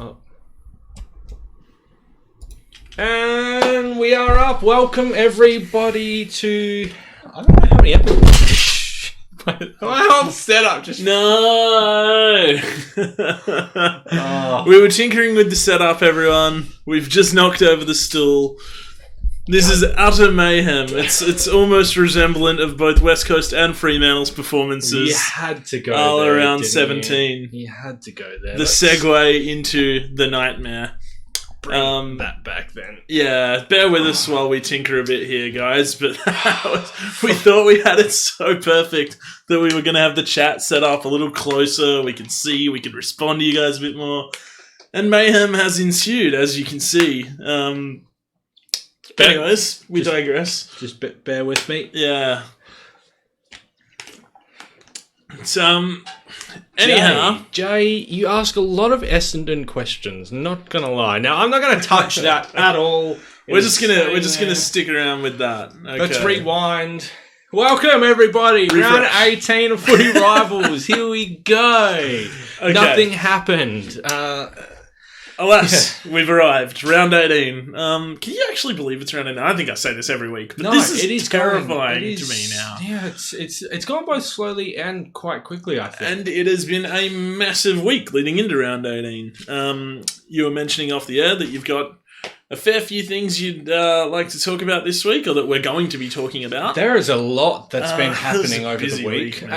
Oh. And we are up. Welcome everybody to... I don't know how many episodes. My whole setup just... No! Oh. We were tinkering with the setup, everyone. We've just knocked over the stool. This is utter mayhem. It's almost resemblant of both West Coast and Fremantle's performances. You had to go all there, around didn't 17. You had to go there. The segue into the nightmare. Bring that back then. Yeah, bear with us while we tinker a bit here, guys. But we thought we had it so perfect that we were going to have the chat set up a little closer. We could see, we could respond to you guys a bit more. And mayhem has ensued, as you can see. Anyways, we digress. Just bear with me. Yeah. It's, anyhow. Jay, you ask a lot of Essendon questions, not gonna lie. Now, I'm not gonna touch that at all. We're just gonna stick around with that. Okay. Let's rewind. Welcome, everybody. Refresh. Round 18 of Footy Rivals. Here we go. Okay. Nothing happened. Alas, we've arrived. Round 18. Can you actually believe it's round 18? I think I say this every week, but No, this is it is terrifying going. to me now. Yeah, it's gone both slowly and quite quickly, I think. And it has been a massive week leading into round 18. You were mentioning off the air that you've got a fair few things you'd like to talk about this week, or that we're going to be talking about. There is a lot that's been happening over the week, and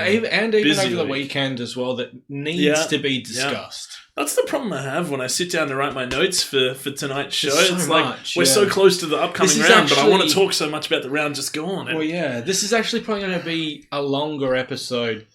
even over the weekend as well, that needs to be discussed. Yeah. That's the problem I have when I sit down to write my notes for tonight's show. There's so it's like much, we're so close to the upcoming round, but I want to talk so much about the round just gone. Well, yeah, this is actually probably going to be a longer episode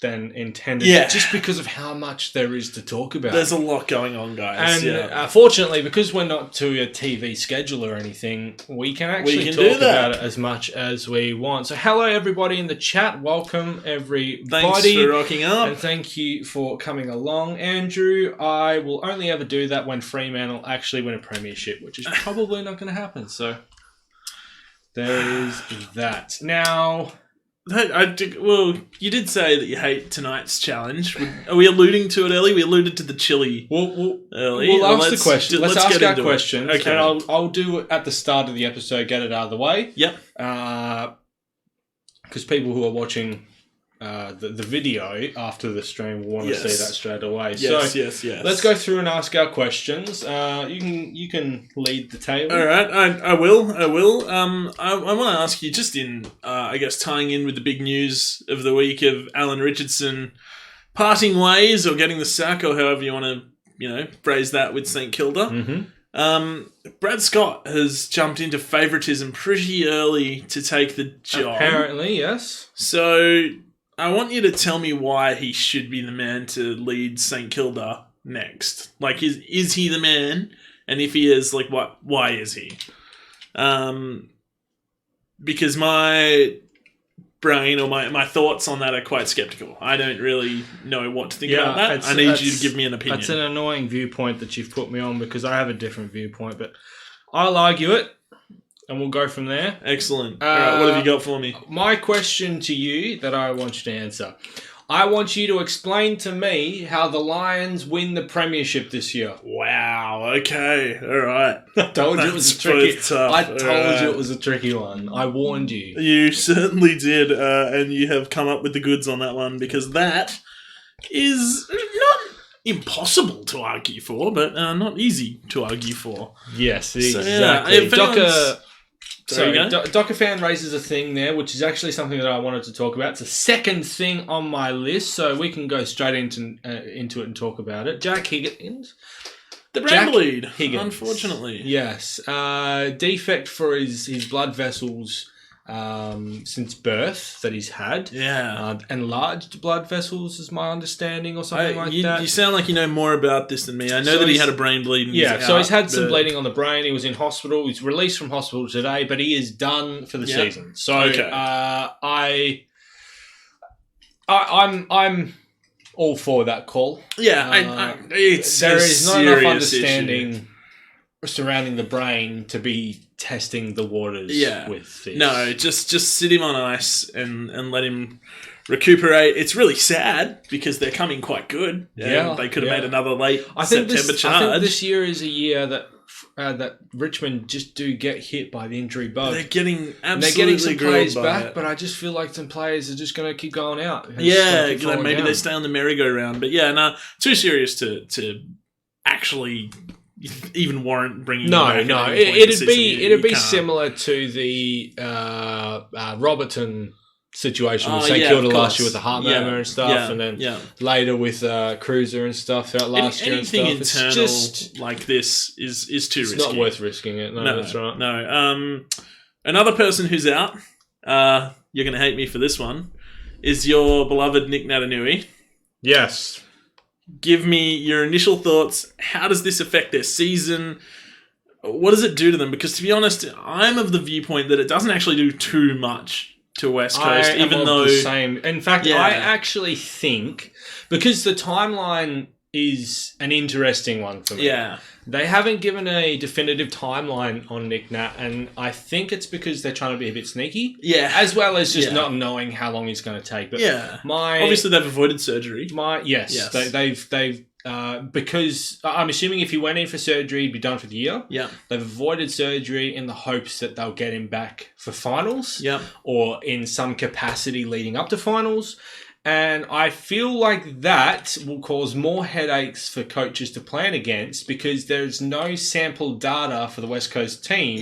than intended, just because of how much there is to talk about. There's a lot going on, guys. And fortunately, because we're not to a TV schedule or anything, we can actually talk about it as much as we want. So hello, everybody in the chat. Welcome, everybody. Thanks for rocking up. And thank you for coming along. Andrew, I will only ever do that when Fremantle actually win a premiership, which is probably not going to happen. So there is that. Now... Well, you did say that you hate tonight's challenge. Are we alluding to it early? We alluded to the chili early. We'll ask the question. Let's ask our questions. Okay. And I'll do it at the start of the episode, get it out of the way. Yep. Because people who are watching the video after the stream will want to see that straight away. Yes. Let's go through and ask our questions. You can lead the table. All right, I will. I want to ask you, just in, I guess, tying in with the big news of the week of Alan Richardson parting ways or getting the sack, or however you want to, phrase that, with St Kilda. Mm-hmm. Brad Scott has jumped into favouritism pretty early to take the job. Apparently, yes. So I want you to tell me why he should be the man to lead St Kilda next. Like, is he the man? And if he is, like, why is he? Because my brain or my thoughts on that are quite sceptical. I don't really know what to think about that. I need you to give me an opinion. That's an annoying viewpoint that you've put me on, because I have a different viewpoint, but I'll argue it. And we'll go from there. Excellent. All right, what have you got for me? My question to you that I want you to answer. I want you to explain to me how the Lions win the premiership this year. Wow, okay. All right. I told you it was a tricky tough. I told you it was a tricky one. I warned you. You certainly did, and you have come up with the goods on that one, because that is not impossible to argue for, but not easy to argue for. Yes, exactly. Docker fan raises a thing there, which is actually something that I wanted to talk about. It's the second thing on my list, so we can go straight into it and talk about it. Jack Higgins. The brand bleed, unfortunately. Yes. Defect for his blood vessels since birth that he's had. Yeah. Enlarged blood vessels is my understanding, or something like that. You sound like you know more about this than me. I know that he had a brain bleed. So he's had some bleeding on the brain. He was in hospital. He's released from hospital today, but he is done for the season. So I'm all for that call. Yeah, there is not enough understanding surrounding the brain to be testing the waters with this. No, just sit him on ice and let him recuperate. It's really sad because they're coming quite good. Yeah, They could have made another late I think September charge. I think this year is a year that Richmond just do get hit by the injury bug. They're getting They're getting some players back, but I just feel like some players are just going to keep going out. Yeah, maybe they stay on the merry-go-round. But yeah, no, too serious to actually even warrant bringing. No. It'd be can't. similar to the Robertson situation with St Kilda last year with the heart murmur and stuff, and then later with Cruiser and stuff throughout last year and stuff. Anything internal just, like this is too risky. It's not worth risking it. No, that's right. No. Another person who's out, you're going to hate me for this one, is your beloved Nick Natanui. Yes. Give me your initial thoughts. How does this affect their season? What does it do to them? Because to be honest, I'm of the viewpoint that it doesn't actually do too much to West Coast, even though the same. In fact, I actually think because the timeline is an interesting one for me. Yeah. They haven't given a definitive timeline on Nick Nat, and I think it's because they're trying to be a bit sneaky. Yeah. As well as just not knowing how long he's going to take. But obviously they've avoided surgery. Yes. They've because I'm assuming if he went in for surgery, he'd be done for the year. Yeah. They've avoided surgery in the hopes that they'll get him back for finals. Yeah. Or in some capacity leading up to finals. And I feel like that will cause more headaches for coaches to plan against because there's no sample data for the West Coast team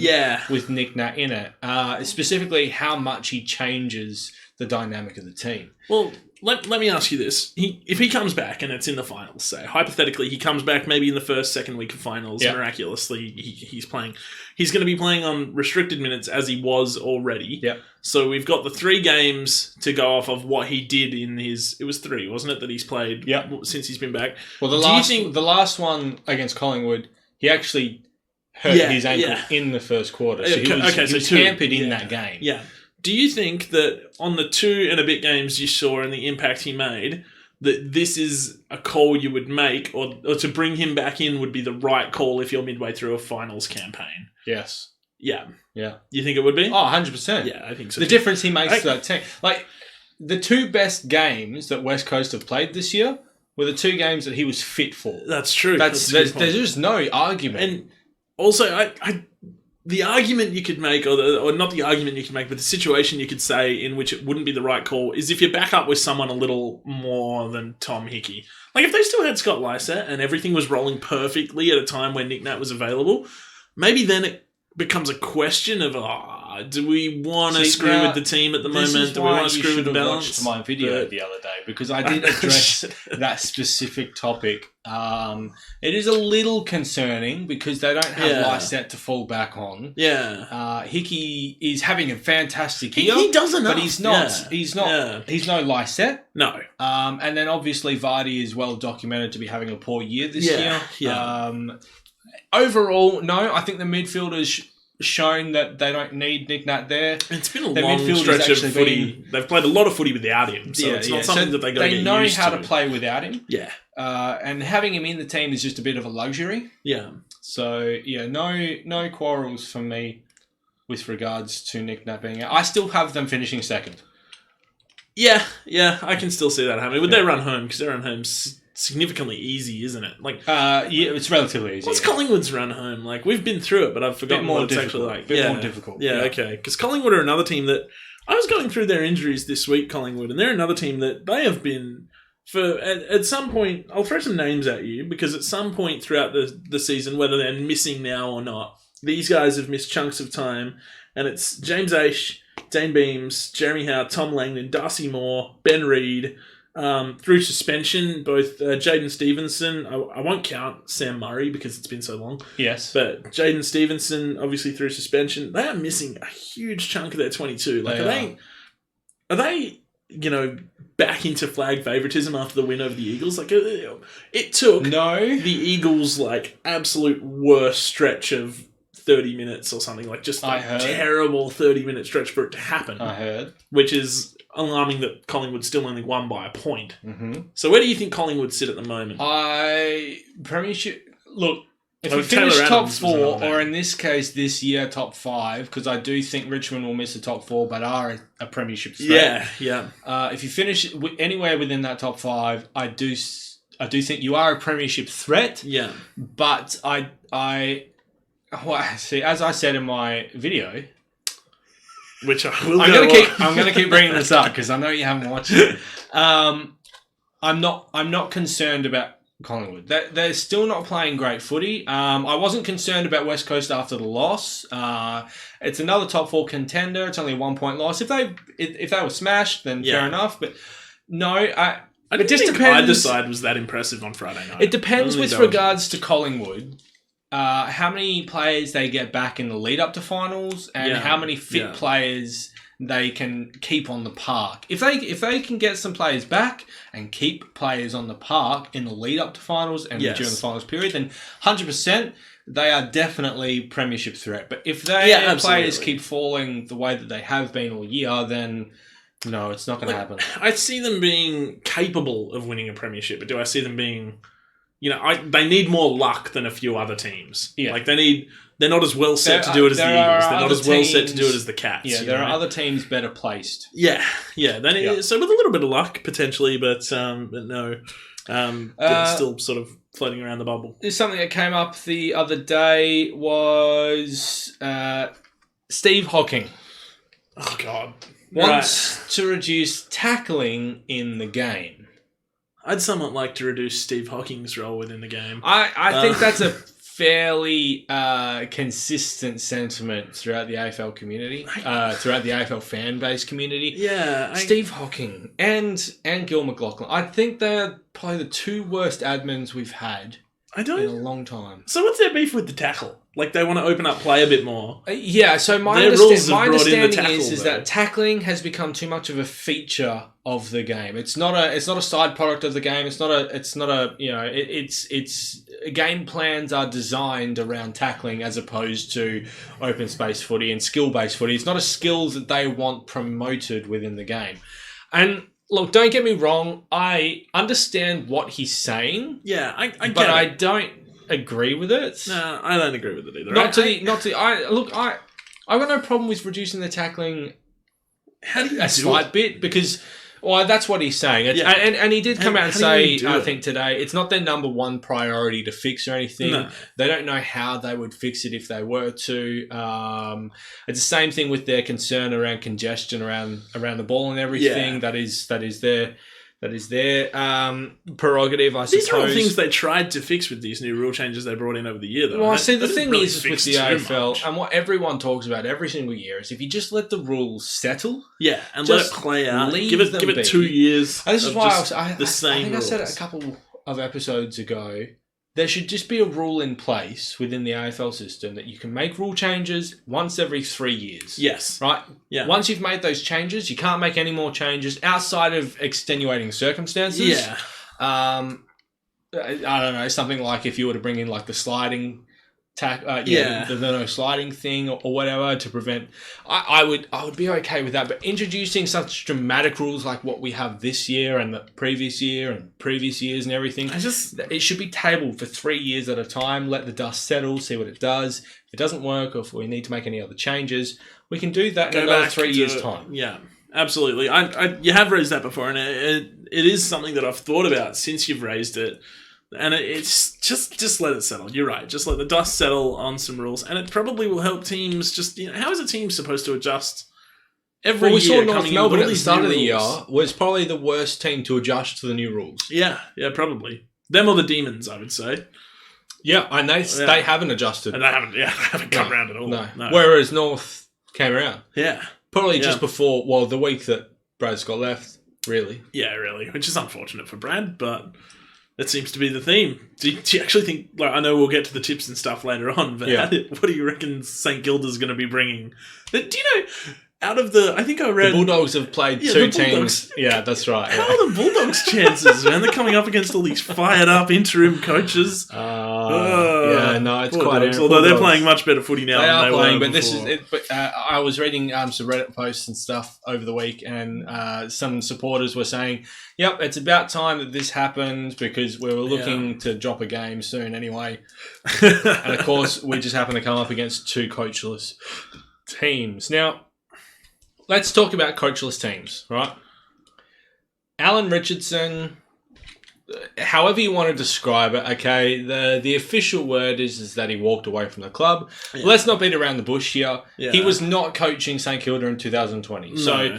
with Nick Nat in it. Specifically, how much he changes the dynamic of the team. Well, let me ask you this. If he comes back and it's in the finals, say, hypothetically, he comes back maybe in the second week of finals, miraculously, he's playing. He's going to be playing on restricted minutes as he was already. Yeah. So we've got the 3 games to go off of what he did in his... It was 3, wasn't it, that he's played since he's been back? Well, the last one against Collingwood, he actually hurt his ankle in the first quarter. So he was hampered in that game. Yeah. Do you think that on the 2 and a bit games you saw and the impact he made, that this is a call you would make or to bring him back in would be the right call if you're midway through a finals campaign? Yes. Yeah. Yeah. You think it would be? Oh, 100%. Yeah, I think so. The difference he makes to that team. Like, the 2 best games that West Coast have played this year were the 2 games that he was fit for. That's true. There's just no argument. And also, the argument you could make, or not the argument you could make, but the situation you could say in which it wouldn't be the right call is if you back up with someone a little more than Tom Hickey. Like, if they still had Scott Lycett and everything was rolling perfectly at a time when Nick Nat was available, maybe then it becomes a question of, do we want to screw with the team at the moment? Do we want to screw with the balance? Watched my video the other day because I did address that specific topic. It is a little concerning because they don't have Lycett to fall back on. Yeah. Hickey is having a fantastic year. He does enough. But he's not. He's no Lycett. No. And then obviously Vardy is well documented to be having a poor year this year. Yeah. Overall, no. I think the midfielders shown that they don't need Nick Nat there. It's been a long stretch of footy. They've played a lot of footy without him, so it's not something that they got to get used to. They know how to play without him. Yeah. And having him in the team is just a bit of a luxury. Yeah. So, no quarrels from me with regards to Nick Nat being out. I still have them finishing second. Yeah, I can still see that happening. But they run home, because their run home's significantly easy, isn't it? Like, it's relatively easy. What's Collingwood's run home? Like, we've been through it, but I've forgotten what it's actually like. More difficult. Yeah, okay. Because Collingwood are another team that... I was going through their injuries this week, Collingwood, and they're another team that they have been... At some point, I'll throw some names at you, because at some point throughout the season, whether they're missing now or not, these guys have missed chunks of time, and it's James Aish, Dane Beams, Jeremy Howe, Tom Langdon, Darcy Moore, Ben Reid... through suspension, both Jaden Stevenson, I won't count Sam Murray because it's been so long. Yes. But Jaden Stevenson, obviously through suspension, they are missing a huge chunk of their 22. Like, are they, back into flag favoritism after the win over the Eagles? Like, it took the Eagles, absolute worst stretch of 30 minutes or something, just terrible 30-minute stretch for it to happen. I heard. Which is alarming that Collingwood still only won by a point. Mm-hmm. So where do you think Collingwood sit at the moment? Premiership... Look, If you finish Taylor top Adams was 4, another or name. in this case this year top 5, because I do think Richmond will miss the top 4, but are a premiership threat. If you finish anywhere within that top 5, I do think you are a premiership threat. Yeah. But see, as I said in my video, Which I will I'm going to keep bringing this up because I know you haven't watched it. I'm not concerned about Collingwood. They're still not playing great footy. I wasn't concerned about West Coast after the loss. It's another top 4 contender. It's only a 1-point loss. If they were smashed, then fair enough. But no, I didn't think either side was that impressive on Friday night. It depends with regards to Collingwood. How many players they get back in the lead up to finals, and how many fit players they can keep on the park. If they can get some players back and keep players on the park in the lead up to finals and during the finals period, then 100% they are definitely premiership threat. But if their players keep falling the way that they have been all year, then no, it's not going to happen. I see them being capable of winning a premiership, but do I see them being... they need more luck than a few other teams. Yeah. They're not as well set to do it as the Eagles. They're not as well set to do it as the Cats. Yeah, there are other teams better placed. Yeah. So with a little bit of luck, potentially, but no. Still sort of floating around the bubble. There's something that came up the other day was Steve Hawking. Oh, God. Wants to reduce tackling in the game. I'd somewhat like to reduce Steve Hawking's role within the game. I think that's a fairly consistent sentiment throughout the AFL community, throughout the AFL fan base community. Yeah. Steve Hawking and Gil McLaughlin. I think they're probably the 2 worst admins we've had in a long time. So what's their beef with the tackle? They want to open up play a bit more. So my understanding is that tackling has become too much of a feature of the game. It's not a side product of the game. It's game plans are designed around tackling as opposed to open space footy and skill based footy. It's not a skills that they want promoted within the game. And look, don't get me wrong. I understand what he's saying. Yeah, I get but it. I don't agree with it. No, I don't agree with it either. I've got no problem with reducing the tackling How do you a slight bit because that's what he's saying. And he did come out and say, I think today, it's not their number 1 priority to fix or anything. No. They don't know how they would fix it if they were to. It's the same thing with their concern around congestion around the ball and everything. That is their prerogative, I suppose. These are all things they tried to fix with these new rule changes they brought in over the year, though. Well, see, the thing is with the AFL, and what everyone talks about every single year, is if you just let the rules settle... Yeah, and let it play out. Give it 2 years. And this is why I think I said it a couple of episodes ago. There should just be a rule in place within the AFL system that you can make rule changes once every 3 years. Yes. Right? Yeah. Once you've made those changes, you can't make any more changes outside of extenuating circumstances. Yeah. I don't know, something like if you were to bring in the sliding the no sliding thing or whatever to prevent. I would be okay with that, but introducing such dramatic rules like what we have this year and the previous year and previous years and everything, it should be tabled for 3 years at a time. Let the dust settle, see what it does. If it doesn't work, or if we need to make any other changes, we can do that in another 3 years' time. Yeah, absolutely. You have raised that before, and it is something that I've thought about since you've raised it. And it's just let it settle. You're right. Just let the dust settle on some rules, and it probably will help teams. How is a team supposed to adjust every year? We saw North Melbourne at the start of the year was probably the worst team to adjust to the new rules. Yeah, probably them or the Demons, I would say. Yeah, and they haven't adjusted, and they haven't come around at all. No. Whereas North came around. Yeah, probably just before. The week that Brad Scott left. Really. Yeah, really, which is unfortunate for Brad, but. That seems to be the theme. Do you actually think... I know we'll get to the tips and stuff later on, but what do you reckon St Kilda's going to be bringing? Do you know, out of the... I think I read... The Bulldogs have played 2 teams. Yeah, that's right. How are the Bulldogs' chances, man? They're coming up against all these fired-up interim coaches. Yeah. no, it's Bulldogs. quite. Although they're playing much better footy now. They than are they playing, were but before. I was reading some Reddit posts and stuff over the week, and some supporters were saying, "Yep, it's about time that this happened because we were looking to drop a game soon anyway." And of course, we just happened to come up against two coachless teams. Now, let's talk about coachless teams, right? Alan Richardson. However you want to describe it, okay, the official word is that he walked away from the club. Yeah. Let's not beat around the bush here. Yeah. He was not coaching St Kilda in 2020. So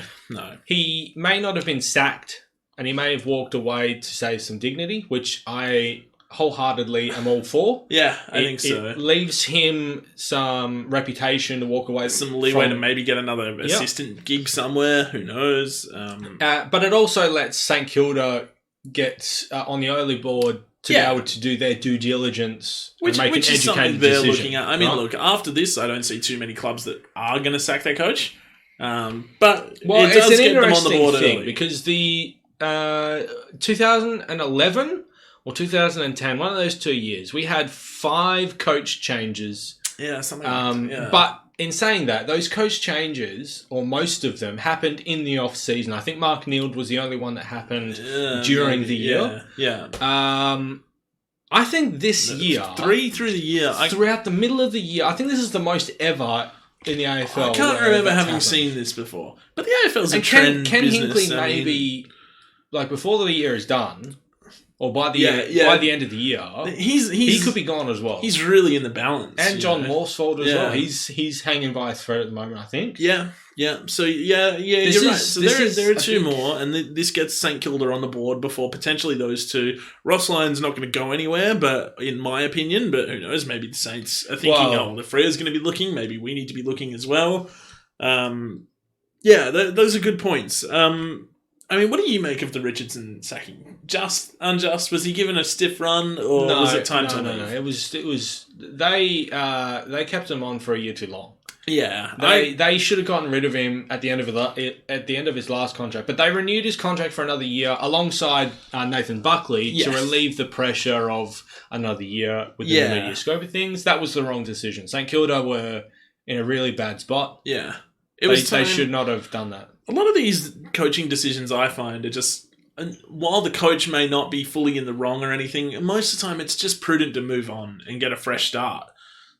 he may not have been sacked and he may have walked away to save some dignity, which I wholeheartedly am all for. Yeah, I think so. It leaves him some reputation to walk away. Some leeway to maybe get another assistant gig somewhere. Who knows? But it also lets St Kilda get on the early board to be able to do their due diligence and make an educated decision. Looking at. I mean, look, after this, I don't see too many clubs that are going to sack their coach. But it does get them on the board early. Because the 2011 or 2010, one of those 2 years, we had 5 coach changes. Yeah, something like that. But in saying that, those coach changes, or most of them, happened in the off-season. I think Mark Neild was the only one that happened during the year. Yeah. I think this year... 3 through the year. Throughout the middle of the year. I think this is the most ever in the AFL. I can't remember having seen this before. But the AFL's a trend Ken business. Hinkley maybe... Like, before the year is done... Or by the end of the year, he could be gone as well. He's really in the balance. And John Horsford as well. He's hanging by a thread at the moment, I think. Yeah. So, you're right. So there are 2 more, and this gets St Kilda on the board before potentially those 2. Ross Lyon's not going to go anywhere, but in my opinion, but who knows, maybe the Saints are thinking, the Freya's going to be looking, maybe we need to be looking as well. Those are good points. I mean, what do you make of the Richardson sacking? Just, unjust? Was he given a stiff run, or was it time to leave? No. It was. They kept him on for a year too long. Yeah, they should have gotten rid of him at the end of his last contract, but they renewed his contract for another year alongside Nathan Buckley to relieve the pressure of another year within the media scope of things. That was the wrong decision. St Kilda were in a really bad spot. Yeah, they should not have done that. A lot of these coaching decisions I find are just, while the coach may not be fully in the wrong or anything, most of the time it's just prudent to move on and get a fresh start.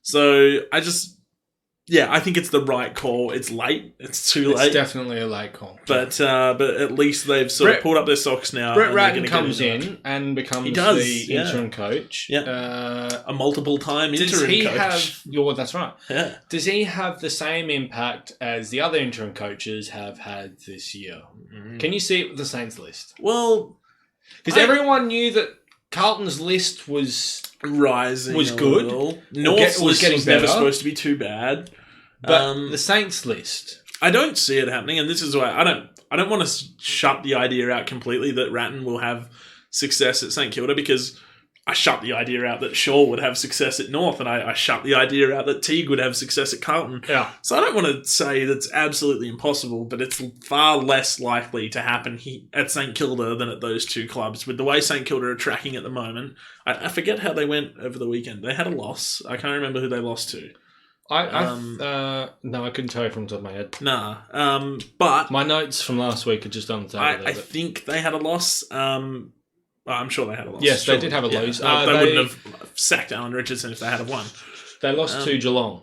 So I think it's the right call. It's late. It's too late. It's definitely a late call. But at least they've sort of pulled up their socks now. Brett Ratton comes in and becomes the interim coach. Yeah. A multiple-time interim coach. That's right. Yeah. Does he have the same impact as the other interim coaches have had this year? Mm. Can you see it with the Saints list? Well... Because everyone knew that Carlton's list was... rising was good. North's list was never supposed to be too bad. But the Saints list... I don't see it happening, and this is why I don't want to shut the idea out completely that Ratton will have success at St Kilda, because I shut the idea out that Shaw would have success at North, and I shut the idea out that Teague would have success at Carlton. Yeah. So I don't want to say that's absolutely impossible, but it's far less likely to happen at St Kilda than at those 2 clubs. With the way St Kilda are tracking at the moment, I forget how they went over the weekend. They had a loss. I can't remember who they lost to. No, I couldn't tell you from the top of my head. Nah. But my notes from last week are just on the table. I think they had a loss. I'm sure they had a loss. Yes, they did have a loss. They wouldn't have sacked Alan Richardson if they had won. They lost to Geelong.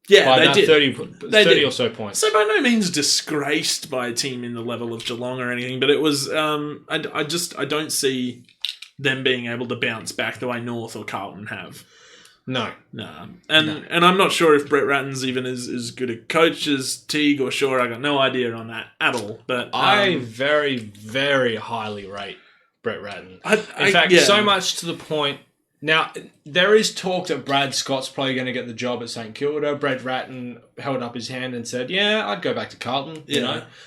Yeah, they did. 30 or so points. So by no means disgraced by a team in the level of Geelong or anything, but it was. I don't see them being able to bounce back the way North or Carlton have. No. And I'm not sure if Brett Ratton's even as good a coach as Teague or Shaw. I got no idea on that at all. But I very, very highly rate Brett Ratton. In fact, so much to the point. Now, there is talk that Brad Scott's probably going to get the job at St Kilda. Brett Ratton held up his hand and said, I'd go back to Carlton,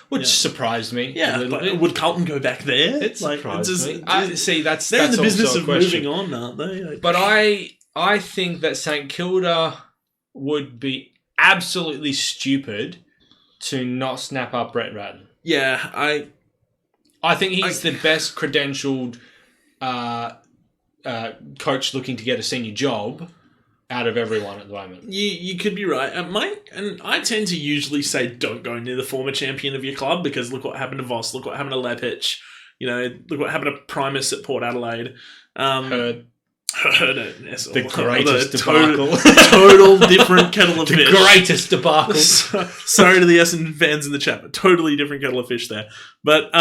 which surprised me a little bit. Would Carlton go back there? It surprised me. That's in the business of question. Moving on, aren't they? But I think that St Kilda would be absolutely stupid to not snap up Brett Ratton. Yeah, I think he's the best credentialed coach looking to get a senior job. out of everyone at the moment. You could be right. And I tend to usually say don't go near the former champion of your club because look what happened to Voss, look what happened to Lepich, look what happened to Primus at Port Adelaide. Heard Yes, the greatest debacle. Total different kettle of the fish. Greatest debacle. Sorry to the Essendon fans in the chat, but totally different kettle of fish there. But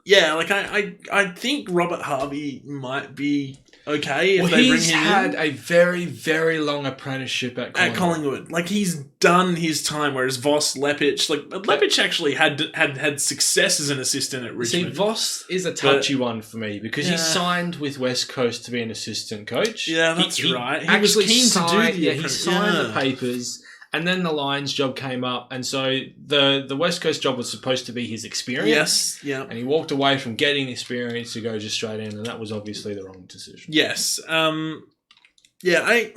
yeah, like I think Robert Harvey might be okay if they bring him in. He's had a very, very long apprenticeship at Collingwood. Like, he's done his time, whereas Voss, Lepich... Like, Lepich actually had success as an assistant at Richmond. See, Voss is a touchy one for me because he signed with West Coast to be an assistant coach. Yeah, that's right. He was keen to do he signed the papers... And then the Lions job came up, and so the West Coast job was supposed to be his experience. Yes, yeah. And he walked away from getting experience to go just straight in, and that was obviously the wrong decision. Yes. Yeah,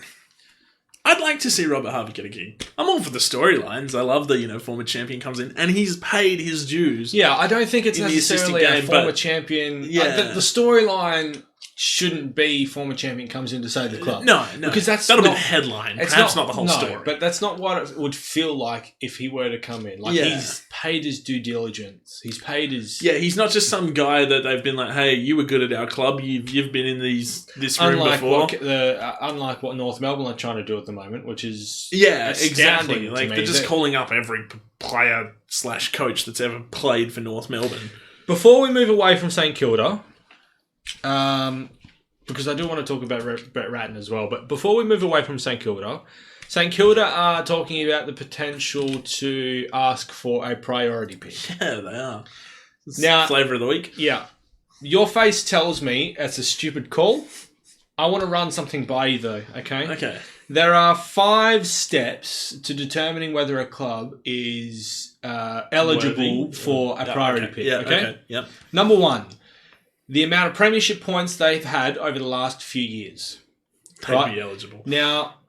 I'd like to see Robert Harvey get a gig. I'm all for the storylines. I love the, former champion comes in, and he's paid his dues. Yeah, I don't think it's necessarily a former champion. Yeah. The storyline shouldn't be former champion comes in to save the club. No. Because that'll be the headline. Perhaps not the whole story. But that's not what it would feel like if he were to come in. Like, he's paid his due diligence. He's paid his... Yeah, he's not just some guy that they've been like, hey, you were good at our club. You've been in this room before. Unlike what North Melbourne are trying to do at the moment, which is... Yeah, exactly. Like, they're just calling up every player/coach that's ever played for North Melbourne. Before we move away from St Kilda... because I do want to talk about Brett Ratton as well, but before we move away from St Kilda are talking about the potential to ask for a priority pick. Yeah, they are. Now, flavour of the week. Yeah. Your face tells me it's a stupid call. I want to run something by you though, okay? Okay. There are 5 steps to determining whether a club is eligible for a priority pick, okay? Yep. Number 1. The amount of premiership points they've had over the last few years. They'd be eligible. Now,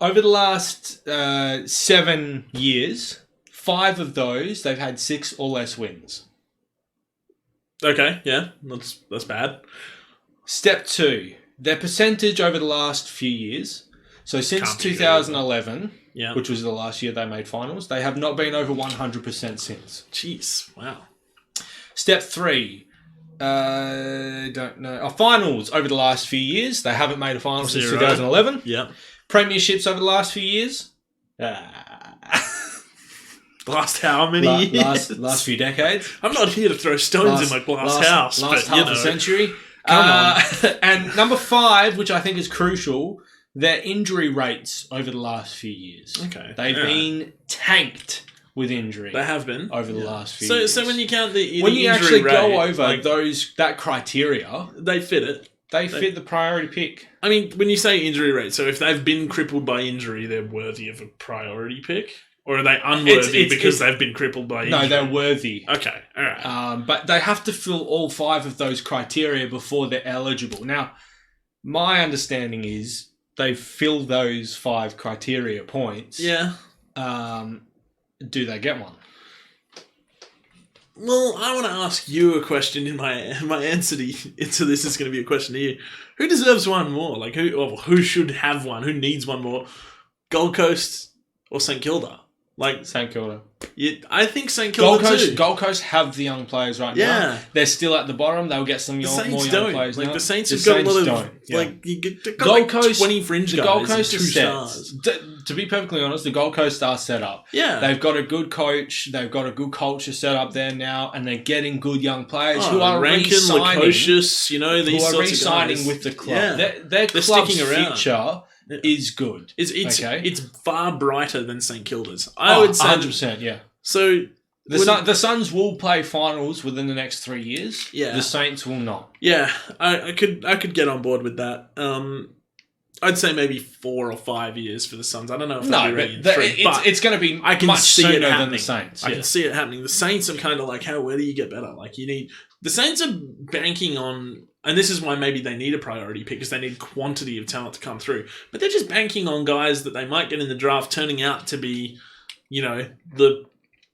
over the last 7 years, 5 of those, they've had 6 or less wins. Okay, yeah. That's bad. Step 2. Their percentage over the last few years. So since 2011, which was the last year they made finals, they have not been over 100% since. Jeez, wow. Step 3. Don't know. Finals over the last few years. They haven't made a final since 2011. Yeah. Premierships over the last few years. Last how many years? Last few decades. I'm not here to throw stones in my glass house. Last half a century. Come on. And number 5, which I think is crucial, their injury rates over the last few years. Okay. They've been tanked with injury. They have been over the last few years. So when you count the when you injury actually rate, go over that criteria, they fit it. They fit the priority pick. I mean, when you say injury rate, so if they've been crippled by injury, they're worthy of a priority pick, or are they unworthy because they've been crippled by injury? No, they're worthy. Okay, all right. But they have to fill all 5 of those criteria before they're eligible. Now, my understanding is they fill those 5 criteria points. Yeah. Do they get one? Well, I want to ask you a question. In my answer to this is going to be a question to you. Who deserves one more? Like who should have one? Who needs one more? Gold Coast or St Kilda? Like St Kilda. I think St Kilda too. Gold Coast have the young players right now. They're still at the bottom. They'll get some more young players now. The Saints have got a lot of Gold Coast 20 fringe guys. The Gold Coast are set. To be perfectly honest, the Gold Coast are set up. Yeah. They've got a good coach. They've got a good culture set up there now, and they're getting good young players who are re-signing. Lukosius, these who are re-signing with the club. Yeah. Their club's future is good. It's far brighter than St Kilda's. I would say 100%. Yeah. So the Suns will play finals within the next 3 years. Yeah. The Saints will not. Yeah, I could get on board with that. I'd say maybe 4 or 5 years for the Suns. I don't know if they'll be ready in 3. But it's going to be much sooner than the Saints. I can see it happening. The Saints are kind of like, where do you get better? Like the Saints are banking on, and this is why maybe they need a priority pick because they need quantity of talent to come through. But they're just banking on guys that they might get in the draft turning out to be, the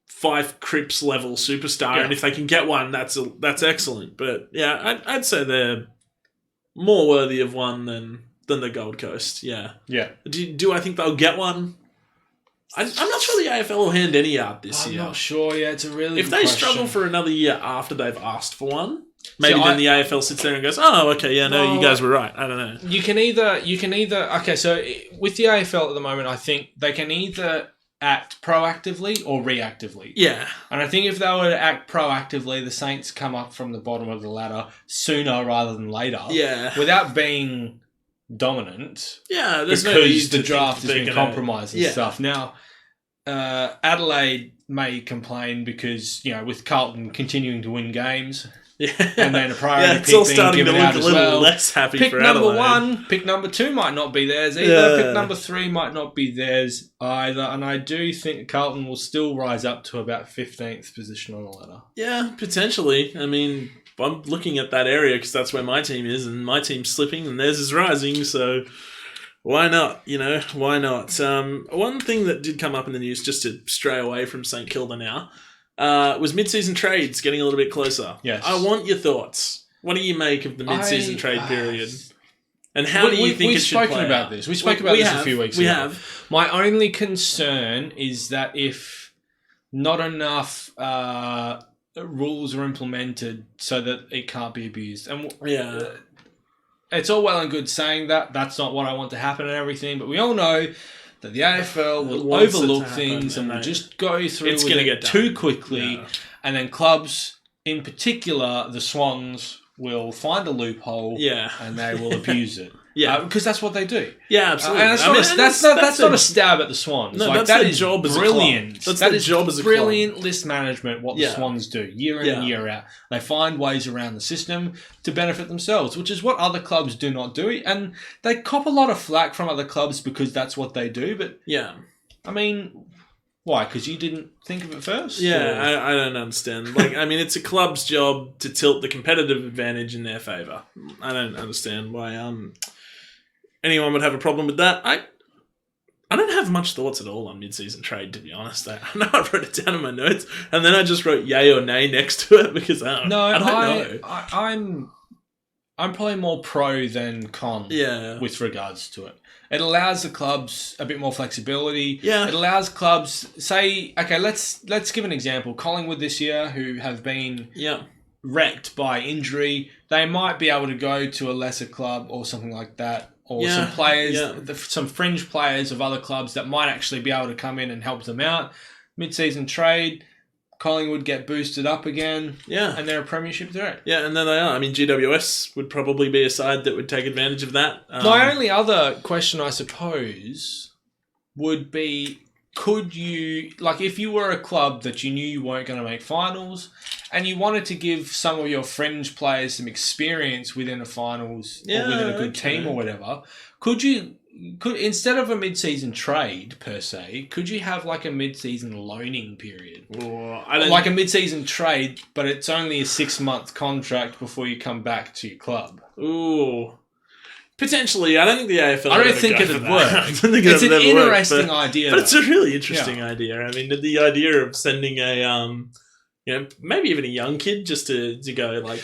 Fife Cripps level superstar. Yeah. And if they can get one, that's excellent. But yeah, I'd say they're more worthy of one than than the Gold Coast. Yeah. Yeah. Do I think they'll get one? I'm not sure the AFL will hand any out this year. I'm not sure. Yeah, it's a really If good they question. struggle for another year after they've asked for one, maybe then the AFL sits there and goes, "Oh, okay, yeah, no, you guys were right." I don't know. You can either okay. So with the AFL at the moment, I think they can either act proactively or reactively. Yeah. And I think if they were to act proactively, the Saints come up from the bottom of the ladder sooner rather than later. Yeah. Without being dominant. Yeah, there's because the draft has been compromised and stuff. Now, Adelaide may complain because, with Carlton continuing to win games. Yeah. And then a priority it's all starting to look a little less happy for Adelaide. Pick number 1, pick number 2 might not be theirs either. Pick number 3 might not be theirs either. And I do think Carlton will still rise up to about 15th position on the ladder. Yeah, potentially. I mean, I'm looking at that area because that's where my team is, and my team's slipping and theirs is rising, so why not? Why not? One thing that did come up in the news, just to stray away from St Kilda now, was mid-season trades getting a little bit closer. Yes. I want your thoughts. What do you make of the mid-season trade period? And how do you think it should play? We've spoken about this. We spoke about this a few weeks ago. We have. My only concern is that if not enough rules are implemented so that it can't be abused. And it's all well and good saying that. That's not what I want to happen and everything. But we all know that the AFL will overlook things and will just go through it too quickly. Yeah. And then clubs, in particular, the Swans, will find a loophole and they will abuse it. Yeah, because that's what they do. Yeah, absolutely. And that's not a stab at the Swans. No, that's their job as brilliant. That's their job as a club. Brilliant list management, what the Swans do, year in and year out. They find ways around the system to benefit themselves, which is what other clubs do not do. And they cop a lot of flack from other clubs because that's what they do. But, I mean, why? Because you didn't think of it first? Yeah, I don't understand. It's a club's job to tilt the competitive advantage in their favour. I don't understand why anyone would have a problem with that. I don't have much thoughts at all on mid-season trade, to be honest. I know I wrote it down in my notes, and then I just wrote yay or nay next to it because I don't know. I'm probably more pro than con with regards to it. It allows the clubs a bit more flexibility. Yeah. It allows clubs, say, okay, let's give an example. Collingwood this year, who have been wrecked by injury, they might be able to go to a lesser club or something like that. Or some players, some fringe players of other clubs that might actually be able to come in and help them out. Mid-season trade, Collingwood get boosted up again. Yeah. And they're a premiership threat. Yeah, and there they are. I mean, GWS would probably be a side that would take advantage of that. My only other question, I suppose, would be, could you, if you were a club that you knew you weren't going to make finals and you wanted to give some of your fringe players some experience within a finals or within a good team or whatever, could instead of a mid-season trade per se, could you have a mid-season loaning period? A mid-season trade, but it's only a 6-month contract before you come back to your club. Ooh. Potentially, I don't think the AFL. I don't think it'd work. It's an interesting idea, but it's a really interesting idea. I mean, the idea of sending a maybe even a young kid just to go we'll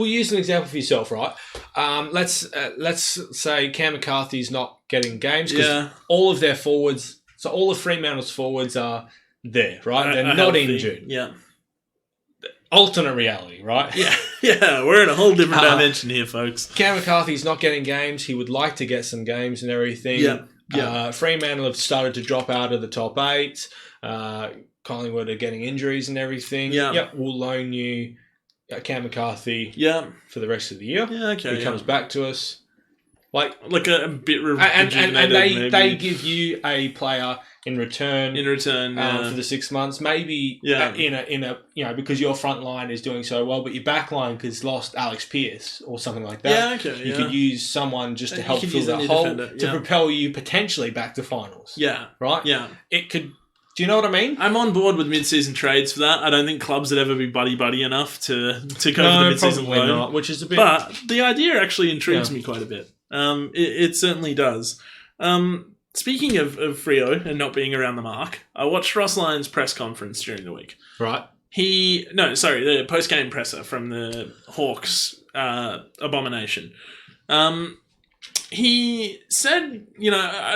use an example for yourself, right? Let's say Cam McCarthy's not getting games because all of their forwards, so all of Fremantle's forwards are there, right? They're not injured. Yeah. Alternate reality, right? Yeah, we're in a whole different dimension here, folks. Cam McCarthy's not getting games. He would like to get some games and everything. Fremantle have started to drop out of the top 8. Collingwood are getting injuries and everything. We'll loan you Cam McCarthy for the rest of the year. Yeah, okay. He comes back to us. Like a bit rejuvenated, and they give you a player in return for the 6 months, maybe in a because your front line is doing so well, but your back line has lost Alex Pearce or something like that. You could use someone just to help fill that hole to propel you potentially back to finals. Right. It could. Do you know what I mean? I'm on board with mid-season trades for that. I don't think clubs would ever be buddy enough to go for the mid-season loan. Not, which is a bit. But the idea actually intrigues me quite a bit. It certainly does. Speaking of Freo and not being around the mark, I watched Ross Lyon's press conference during the week. Right. The post-game presser from the Hawks abomination. He said,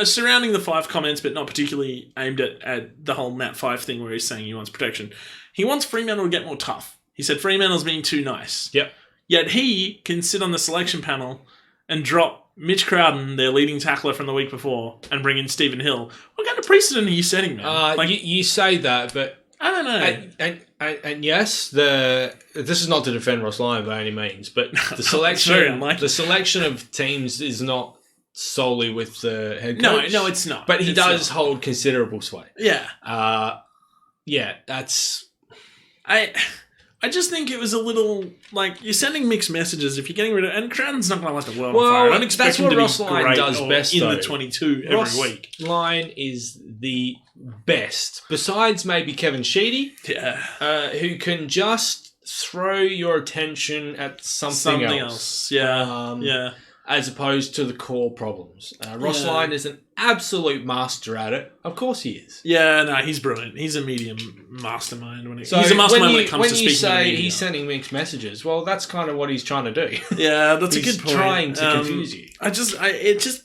surrounding the Fife comments, but not particularly aimed at the whole Matt Fife thing where he's saying he wants protection. He wants Fremantle to get more tough. He said Fremantle's being too nice. Yep. Yet he can sit on the selection panel and drop Mitch Crowden, their leading tackler from the week before, and bring in Stephen Hill. What kind of precedent are you setting, man? You say that, but I don't know. And yes, this is not to defend Ross Lyon by any means, but the selection of teams is not solely with the head coach. No, it's not. But he does hold considerable sway. Yeah. That's. I just think it was a little like you're sending mixed messages if you're getting rid of, and Crowden's not going to light the world on fire. I don't expect him to Ross be Lyon great does best in though. the 22 Ross every week. Lyon is the best, besides maybe Kevin Sheedy, who can just throw your attention at something else. Yeah. As opposed to the core problems. Ross Lyon is an absolute master at it. Of course he is. Yeah, no, he's brilliant. He's a medium mastermind. He's a mastermind when it comes to speaking. When you say he's sending mixed messages, well, that's kind of what he's trying to do. Yeah, that's a good point. He's trying to confuse you. It just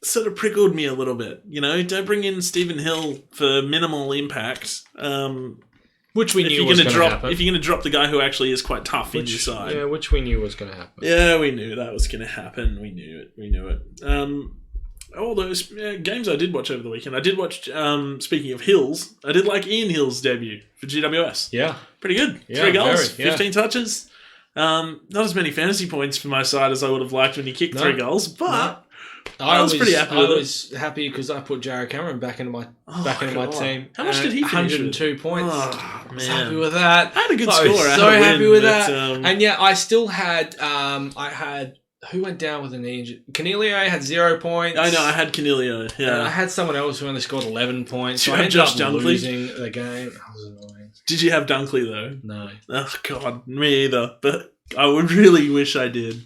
sort of prickled me a little bit. Don't bring in Stephen Hill for minimal impact. Which we knew was going to happen. If you're going to drop the guy who actually is quite tough in your side. Yeah, which we knew was going to happen. Yeah, we knew that was going to happen. We knew it. All those games I did watch over the weekend. I did watch, speaking of Hills, I did like Ian Hill's debut for GWS. Yeah. Pretty good. Yeah, 3 goals, 15 touches. Not as many fantasy points for my side as I would have liked when he kicked 3 goals, but... I was pretty happy with it. I was happy because I put Jared Cameron back into my team. How much did he finish 102 points. Oh, I was happy with that. I had a good score. So happy with that. And I still had... who went down with an injury? Canelio had 0 points. I know, I had Canelio. Yeah. I had someone else who only scored 11 points. Did so you I have ended Josh up Dunkley? losing the game. That was annoying. Did you have Dunkley, though? No. Oh, God. Me either. But I would really wish I did.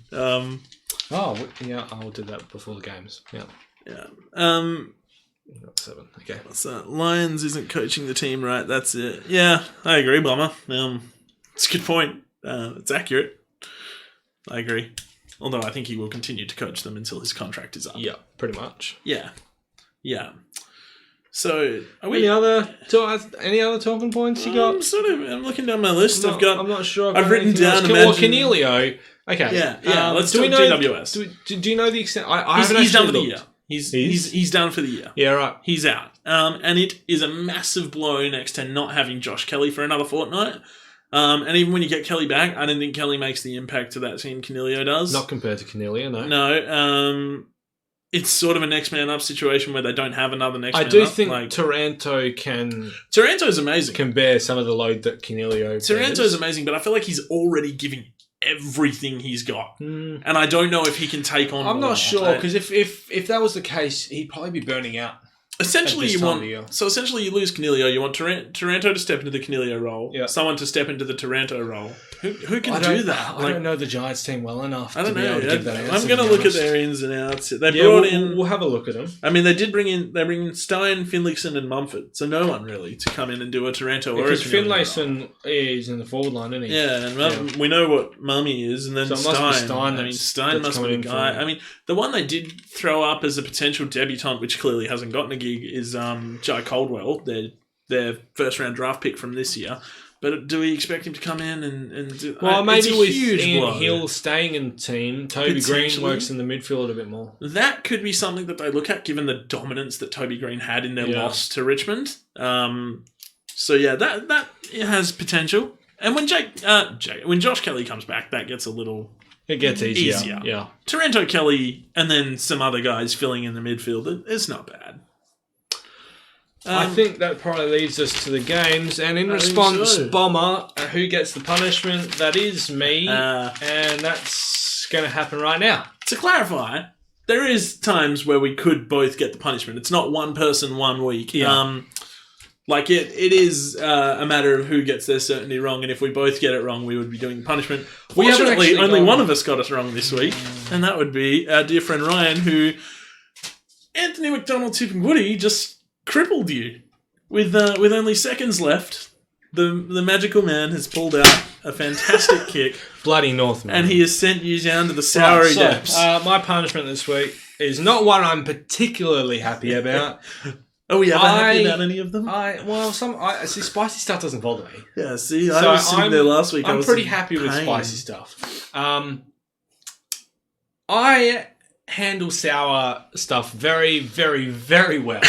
I'll do that before the games. Yeah. Yeah. Got 7. Okay. What's that? Lions isn't coaching the team right. That's it. Yeah, I agree, Bomber. It's a good point. It's accurate. I agree. Although I think he will continue to coach them until his contract is up. Yeah, pretty much. Yeah. So, are we... Any other talking points you got? I'm looking down my list. I'm not sure. I've written down... Canelio. Okay. Yeah. Let's do GWS. Do you know the extent? He's done for the year. He's done for the year. Yeah, right. He's out. And it is a massive blow next to not having Josh Kelly for another fortnight. And even when you get Kelly back, I don't think Kelly makes the impact to that team Canelio does. Not compared to Canelio, no. No. It's sort of a next man up situation where they don't have another next man up. I do think Taranto can... Taranto's amazing. Can bear some of the load that Canelio Taranto's amazing, but I feel like he's already giving everything he's got. And I don't know if he can take on I'm more. not sure, because if that was the case, he'd probably be burning out. Essentially, you lose Canelio. You want Taranto to step into the Canelio role. Yeah. Someone to step into the Taranto role. Who can do that? I don't know the Giants team well enough. Able to give that answer, I'm going to look at their ins and outs. They brought in. We'll have a look at them. I mean, they bring in Stein, Finlayson, and Mumford. So no one really to come in and do a Taranto or a Because Finlayson is in the forward line, isn't he? Yeah, and we know what Mummy is, and then so Stein. Stein must be the guy. I mean, the one they did throw up as a potential debutant, which clearly hasn't gotten a gig, is Jai Caldwell, their first round draft pick from this year. But do we expect him to come in and do... Well, maybe with Ian Hill staying in the team, Toby Green works in the midfield a bit more. That could be something that they look at, given the dominance that Toby Green had in their loss to Richmond. That has potential. And when when Josh Kelly comes back, that gets a little... It gets easier. Yeah. Taranto, Kelly, and then some other guys filling in the midfield. It's not bad. I think that probably leads us to the games. And in response, Bomber, who gets the punishment? That is me. And that's going to happen right now. To clarify, there is times where we could both get the punishment. It's not one person, 1 week. Yeah. It is a matter of who gets their certainty wrong. And if we both get it wrong, we would be doing punishment. Fortunately, only one of us got it wrong this week. And that would be our dear friend Ryan, who Anthony McDonald Tipping Woody just crippled you with only seconds left. The magical man has pulled out a fantastic kick. Bloody Northman. And he has sent you down to the soury depths. My punishment this week is not one I'm particularly happy about. Are we ever happy about any of them? See, spicy stuff doesn't bother me. Yeah, see, I was sitting there last week. I'm pretty happy with spicy stuff. I handle sour stuff very, very, very well.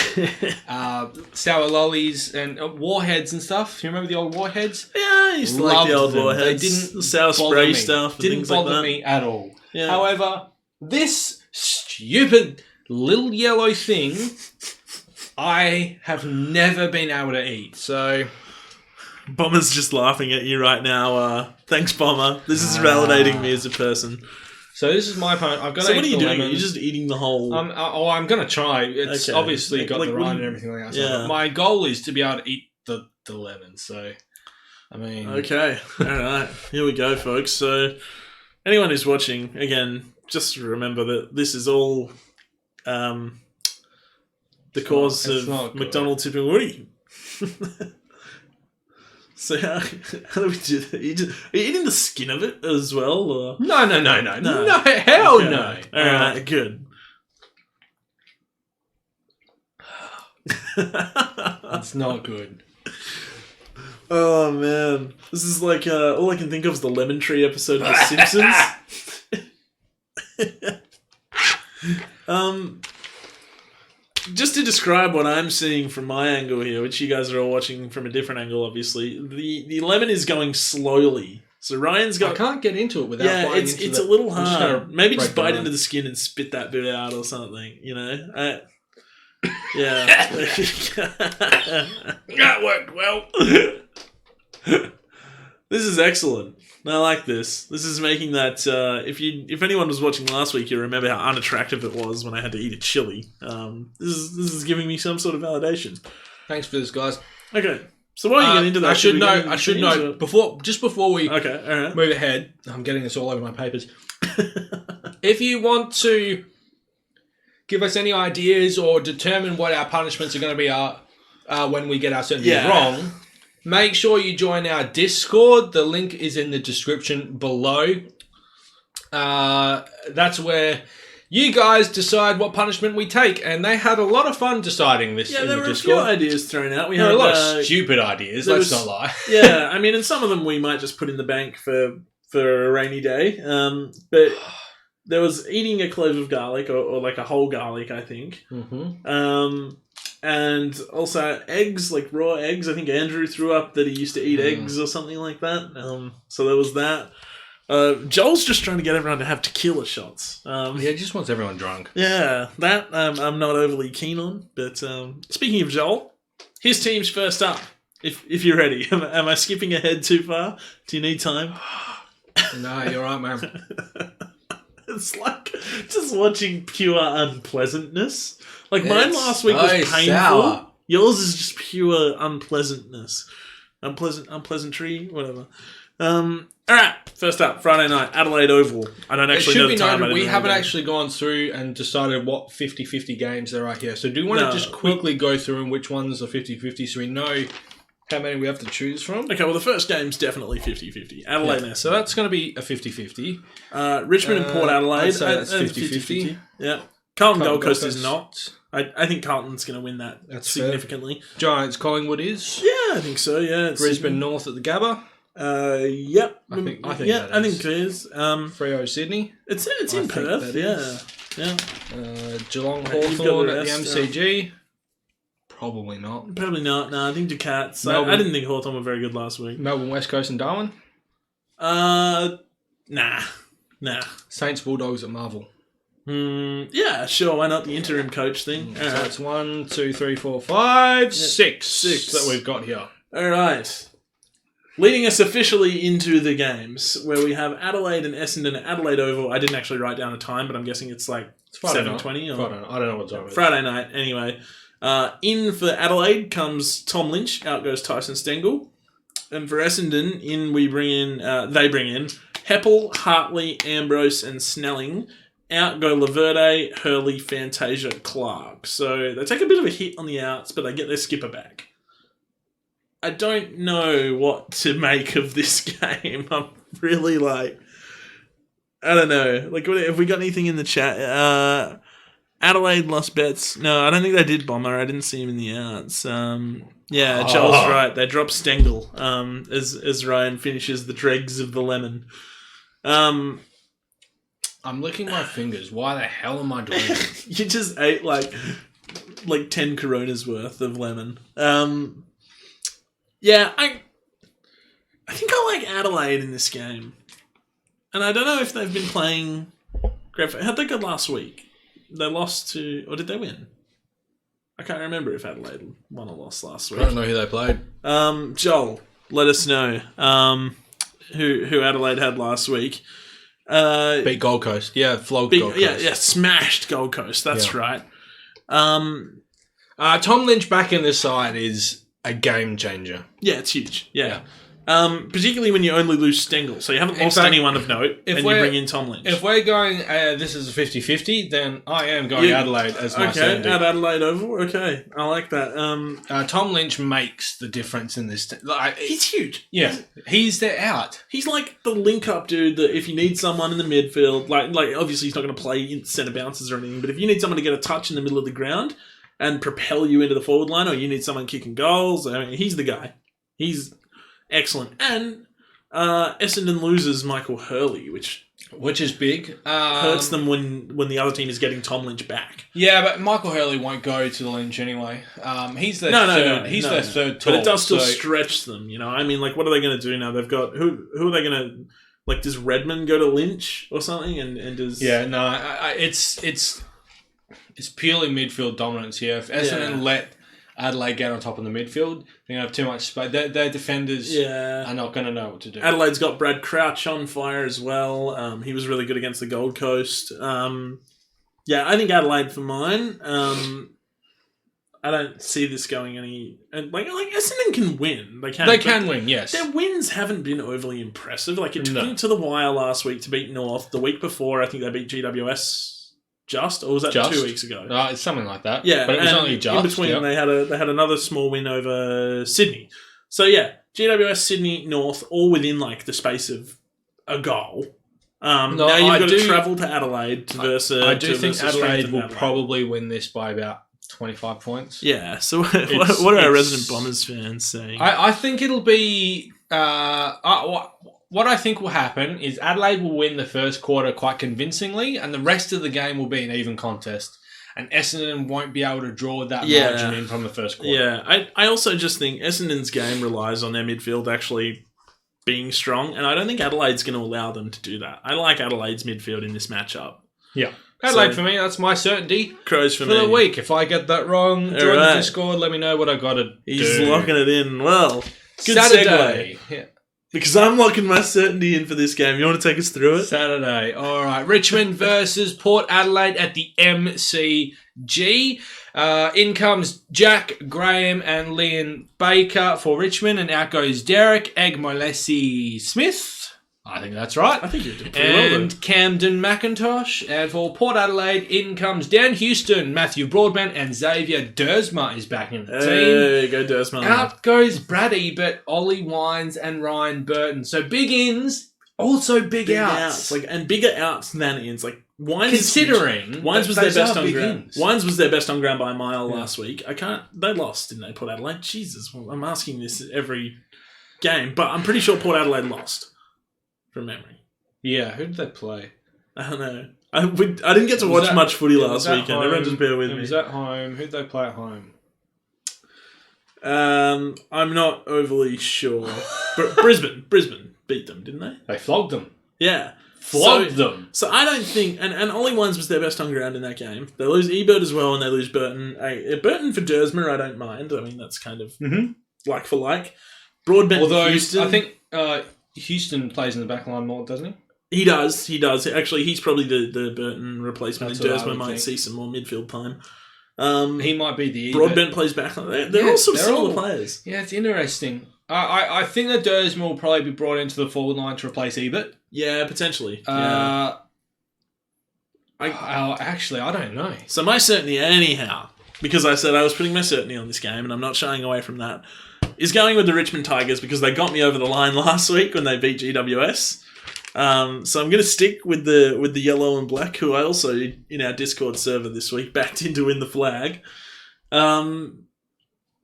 Sour lollies and warheads and stuff. You remember the old warheads? Yeah, I used to like the old warheads. They didn't sour spray stuff. Didn't bother me at all. Yeah. However, this stupid little yellow thing, I have never been able to eat. So, Bomber's just laughing at you right now. Thanks, Bomber. This is validating me as a person. So this is my point. I've got. So what are you doing? You're just eating the whole. I'm going to try. It's obviously got the rind and everything like that. Yeah. My goal is to be able to eat the lemon. So, I mean. Okay. All right. Here we go, folks. So, anyone who's watching, again, just remember that this is all the cause of McDonald's tipping Woody. So how do we do that? Are you eating the skin of it as well? Or? No, hell okay. no. All right, good. It's not good. Oh man, this is like all I can think of is the Lemon Tree episode of The Simpsons. Just to describe what I'm seeing from my angle here, which you guys are all watching from a different angle, obviously, the lemon is going slowly. So Ryan's got. I can't get into it without. Yeah, it's a little hard. Maybe just bite into the skin and spit that bit out or something. You know. Yeah. That worked well. This is excellent. I like this. This is making that. If anyone was watching last week, you remember how unattractive it was when I had to eat a chili. This is giving me some sort of validation. Thanks for this, guys. Okay, so while you get into that, I should know before we all right. move ahead. I'm getting this all over my papers. If you want to give us any ideas or determine what our punishments are going to be when we get our certain things wrong. Make sure you join our Discord. The link is in the description below. That's where you guys decide what punishment we take. And they had a lot of fun deciding this in the Discord. There were a few ideas thrown out. There were a lot of stupid ideas, let's not lie. Yeah, I mean, and some of them we might just put in the bank for a rainy day. But there was eating a clove of garlic or like a whole garlic, I think. Mm-hmm. And also eggs, like raw eggs. I think Andrew threw up that he used to eat eggs or something like that. So there was that. Joel's just trying to get everyone to have tequila shots. He just wants everyone drunk. Yeah, that I'm not overly keen on. But speaking of Joel, his team's first up. If you're ready. Am I skipping ahead too far? Do you need time? No, you're right, man. It's like just watching pure unpleasantness. Like mine last week was painful. Sour. Yours is just pure unpleasantness. Unpleasantry, whatever. Alright, first up, Friday night, Adelaide Oval. I don't actually know the time. We haven't actually gone through and decided what 50-50 games there are here. So do you want to just quickly go through and which ones are 50-50 so we know how many we have to choose from? Okay, well the first game's definitely 50-50. Adelaide and so that's going to be a 50-50. Richmond and Port Adelaide. I'd say that's 50-50. Yeah. Carlton Gold Coast is not. I think Carlton's going to win that significantly. Fair. Giants Collingwood is. Yeah, I think so. Yeah, Brisbane North at the Gabba. Yep. I think it is. Freo Sydney. It's in Perth. Yeah. Geelong Hawthorn at the MCG. Probably not. Probably not. No, I think the Cats. I didn't think Hawthorn were very good last week. Melbourne West Coast and Darwin. Nah. Saints Bulldogs at Marvel. Yeah, sure. Why not the interim coach thing? So it's 1, 2, 3, 4, 5, 6 that we've got here. All right. Leading us officially into the games where we have Adelaide and Essendon at Adelaide Oval. I didn't actually write down a time, but I'm guessing it's like 7:20 or Friday night. I don't know what time it is. Friday night. Anyway, in for Adelaide comes Tom Lynch. Out goes Tyson Stengel. And for Essendon, they bring in Heppel, Hartley, Ambrose, and Snelling. Out go Laverde, Hurley, Fantasia, Clark. So they take a bit of a hit on the outs, but they get their skipper back. I don't know what to make of this game. I'm really like, I don't know. Like, have we got anything in the chat? Adelaide lost bets. No, I don't think they did, Bomber. I didn't see him in the outs. Yeah, Joel's right. They dropped Stengel as Ryan finishes the dregs of the lemon. I'm licking my fingers. Why the hell am I doing it? You just ate like 10 Coronas worth of lemon. Yeah, I think I like Adelaide in this game. And I don't know if they've been playing great. How'd they go last week? They lost to... Or did they win? I can't remember if Adelaide won or lost last week. I don't know who they played. Joel, let us know who Adelaide had last week. Beat Gold Coast. Yeah, flogged Gold Coast. Yeah, smashed Gold Coast. That's right. Tom Lynch back in this side is a game changer. Yeah, it's huge. Yeah. Particularly when you only lose Stengel. So you haven't lost anyone of note, and you bring in Tom Lynch. If we're going, this is a 50-50, then I am going Adelaide as my certainty. Okay, Adelaide over. Okay, I like that. Tom Lynch makes the difference in this. He's huge. Yeah, he's their out. He's like the link-up dude that if you need someone in the midfield, like obviously he's not going to play centre bounces or anything, but if you need someone to get a touch in the middle of the ground and propel you into the forward line, or you need someone kicking goals, I mean, he's the guy. He's excellent. And Essendon loses Michael Hurley, which is big. Hurts them when the other team is getting Tom Lynch back. Yeah, but Michael Hurley won't go to the Lynch anyway. He's their third. He's their third tall. But it does still stretch them, you know. I mean, like, what are they going to do now? They've got who are they going to, like? Does Redmond go to Lynch or something? And does it's purely midfield dominance here. If Essendon let Adelaide get on top of the midfield, they're going to have too much space. Their defenders are not going to know what to do. Adelaide's got Brad Crouch on fire as well. He was really good against the Gold Coast. I think Adelaide for mine. I don't see this going any... Like Essendon can win. They can win, yes. Their wins haven't been overly impressive. Like, it took them to the wire last week to beat North. The week before, I think they beat GWS... or was that 2 weeks ago? It's something like that. Yeah, but it was only just. In between, they had another small win over Sydney. So yeah, GWS, Sydney, North, all within like the space of a goal. Now you've got to travel to Adelaide versus. I do think Adelaide will probably win this by about 25 points. Yeah. So what are our resident Bombers fans saying? I think it'll be. What I think will happen is Adelaide will win the first quarter quite convincingly, and the rest of the game will be an even contest. And Essendon won't be able to draw that margin in from the first quarter. Yeah, I also just think Essendon's game relies on their midfield actually being strong, and I don't think Adelaide's going to allow them to do that. I like Adelaide's midfield in this matchup. Yeah. Adelaide for me, that's my certainty. Crows for me. For the week. If I get that wrong, join the Discord, let me know what I got to do. He's locking it in. Well, good Saturday. segue. Yeah. Because I'm locking my certainty in for this game. You want to take us through it? Saturday. All right. Richmond versus Port Adelaide at the MCG. In comes Jack, Graham and Liam Baker for Richmond. And out goes Derek Egmolesi Smith. I think that's right. I think you did pretty well. And Camden McIntosh. And for Port Adelaide, in comes Dan Houston, Matthew Broadbent, and Xavier Dersma is back in the team. Hey, go Dersma. Out goes Brad Ebert, Ollie Wines, and Ryan Burton. So big ins, also big outs. And bigger outs than ins. Like Wines, considering Wines was their best on ground. Wines was their best on ground by a mile last week. They lost, didn't they? Port Adelaide. Jesus, well, I'm asking this every game, but I'm pretty sure Port Adelaide lost. From memory. Yeah, who did they play? I don't know. I didn't get to watch much footy last weekend. Everyone just bear with me. Was that home? Who did they play at home? I'm not overly sure. But Brisbane beat them, didn't they? They flogged them. Yeah. Flogged them. So I don't think... And Ollie Wines was their best on ground in that game. They lose Ebert as well, and they lose Burton. Burton for Dersma, I don't mind. I mean, that's kind of like for like. Broadbent Houston. I think... Houston plays in the back line more, doesn't he? He does. Actually, he's probably the Burton replacement, and Dersma might see some more midfield time. He might be the... Broadbent plays back line. They're all sort of similar players. Yeah, it's interesting. I think that Dersma will probably be brought into the forward line to replace Ebert. Yeah, potentially. I don't know. So my certainty, anyhow, because I said I was putting my certainty on this game, and I'm not shying away from that. is going with the Richmond Tigers because they got me over the line last week when they beat GWS. So I'm going to stick with the yellow and black, who I also, in our Discord server this week, backed in to win the flag.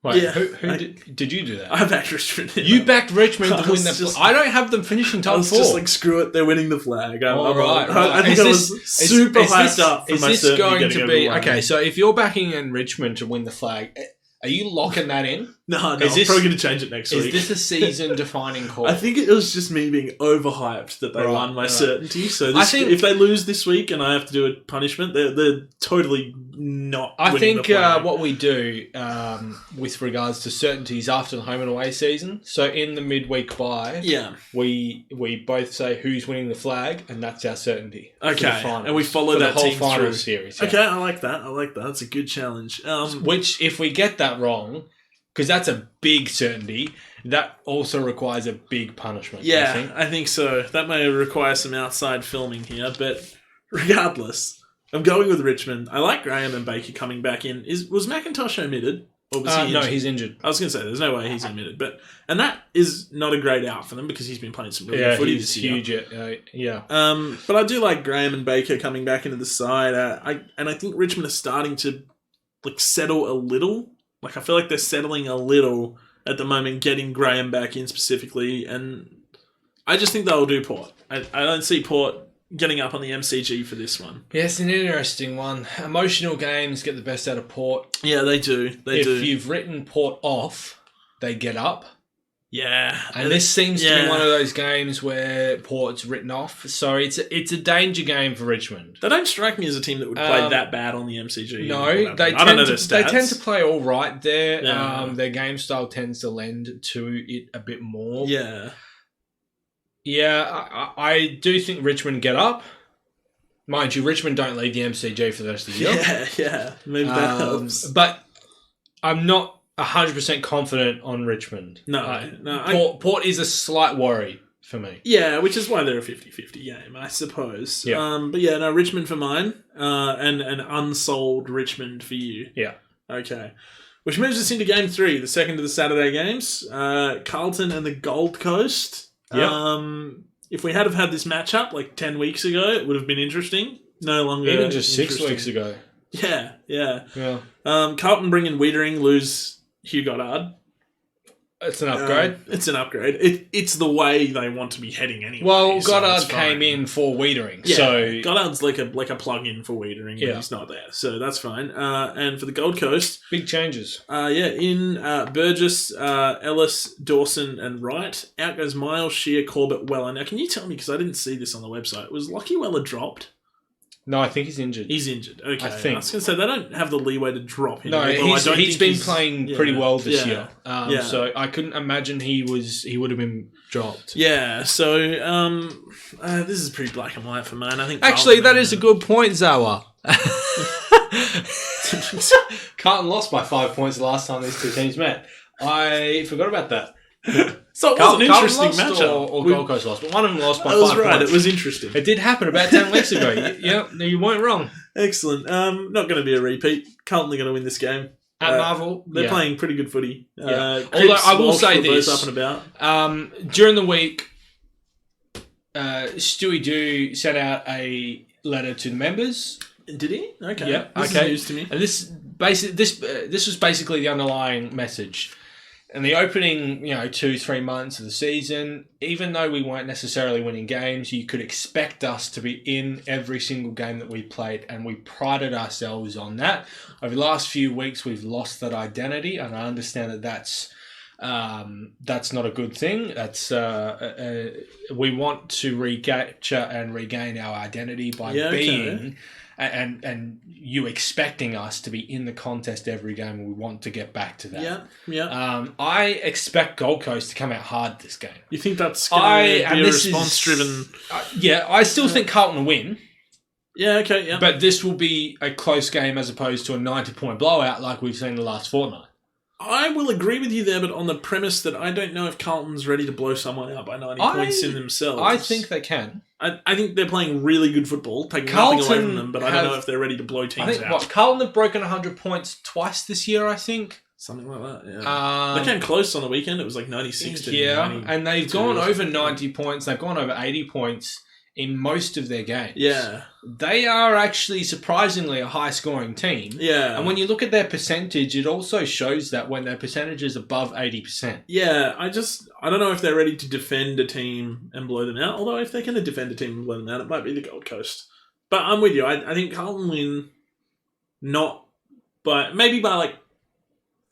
Wait, who did you do that? I backed Richmond. You backed Richmond to win the flag. I don't have them finishing top 4. I was just like, screw it, they're winning the flag. Right. I think I was super hyped up for my Is this going to be... Okay, so if you're backing in Richmond to win the flag, are you locking that in? No, I'm probably going to change it next week. Is this a season-defining call? I think it was just me being overhyped that they won my certainty. So if they lose this week and I have to do a punishment, they're totally not winning the flag. What we do with regards to certainties after the home and away season, so in the midweek bye, we both say who's winning the flag, and that's our certainty. Okay, and we follow that the whole team final through. Series. Okay, I like that. That's a good challenge. Which, if we get that wrong, because that's a big certainty, that also requires a big punishment. Yeah, I think so. That may require some outside filming here, but regardless, I'm going with Richmond. I like Graham and Baker coming back in. Was McIntosh omitted? Or was he injured? No, he's injured. I was going to say, there's no way he's omitted. And that is not a great out for them because he's been playing some really good footy this year. He's huge. But I do like Graham and Baker coming back into the side. I think Richmond are starting to settle a little. I feel like they're settling a little at the moment, getting Graham back in specifically. And I just think they'll do Port. I don't see Port getting up on the MCG for this one. Yeah, it's an interesting one. Emotional games get the best out of Port. Yeah, they do. If you've written Port off, they get up. Yeah. And this seems to be one of those games where Port's written off. So it's a danger game for Richmond. They don't strike me as a team that would play that bad on the MCG. No, they tend to play all right there. Yeah. Their game style tends to lend to it a bit more. Yeah. Yeah, I do think Richmond get up. Mind you, Richmond don't leave the MCG for the rest of the year. Yeah. Maybe that helps. But I'm not 100% confident on Richmond. No. Port is a slight worry for me. Yeah, which is why they're a 50-50 game, I suppose. Yeah. But yeah, no, Richmond for mine, and an unsold Richmond for you. Yeah. Okay. Which moves us into Game 3, the second of the Saturday games. Carlton and the Gold Coast. Yeah. If we had have had this matchup 10 weeks ago, it would have been interesting. No longer. Even just 6 weeks ago. Yeah. Carlton bring in Wiedering, lose Hugh Goddard. It's an upgrade. It's an upgrade. It's the way they want to be heading anyway. Well, Goddard came in for Wiedering. Yeah, so Goddard's like a plug-in for Wiedering when he's not there. So that's fine. And for the Gold Coast... Big changes. In Burgess, Ellis, Dawson and Wright. Out goes Miles, Shear, Corbett, Weller. Now, can you tell me, because I didn't see this on the website, was Lockie Weller dropped? No, I think he's injured. He's injured. Okay. I think. I was going to say, they don't have the leeway to drop him. No, he's been playing pretty well this year. So I couldn't imagine he would have been dropped. Yeah, so this is pretty black and white for mine. I think actually, that is a good point, Zawa. Carlton lost by 5 points the last time these two teams met. I forgot about that. So it was an interesting matchup. Or Gold Coast lost, but one of them lost by 5 points. Right, it was interesting. It did happen about 10 weeks ago. You weren't wrong. Excellent. Not going to be a repeat. Carlton are going to win this game. At Marvel. They're playing pretty good footy. Although I will say this. Up and about. During the week, Stewie Doo sent out a letter to the members. Did he? Okay. Yeah. This is news to me. And this was basically the underlying message. In the opening, 2-3 months of the season, even though we weren't necessarily winning games, you could expect us to be in every single game that we played, and we prided ourselves on that. Over the last few weeks, we've lost that identity, and I understand that that's not a good thing. That's we want to recapture and regain our identity by being. And you expecting us to be in the contest every game, and we want to get back to that. Yeah. I expect Gold Coast to come out hard this game. You think that's going to be a response-driven... I still think Carlton will win. Yeah, okay, yeah. But this will be a close game as opposed to a 90-point blowout like we've seen the last fortnight. I will agree with you there, but on the premise that I don't know if Carlton's ready to blow someone out by 90 points in themselves. I think they can. I think they're playing really good football, taking nothing away from them, but I don't know if they're ready to blow teams out. Carlton have broken 100 points twice this year, I think. Something like that, yeah. They came close on the weekend. It was like 96 to 90. And they've gone over 90 points. They've gone over 80 points in most of their games. Yeah. They are actually surprisingly a high-scoring team. Yeah. And when you look at their percentage, it also shows that when their percentage is above 80%. Yeah, I don't know if they're ready to defend a team and blow them out. Although if they're going to defend a team and blow them out, it might be the Gold Coast. But I'm with you. I think Carlton win maybe by like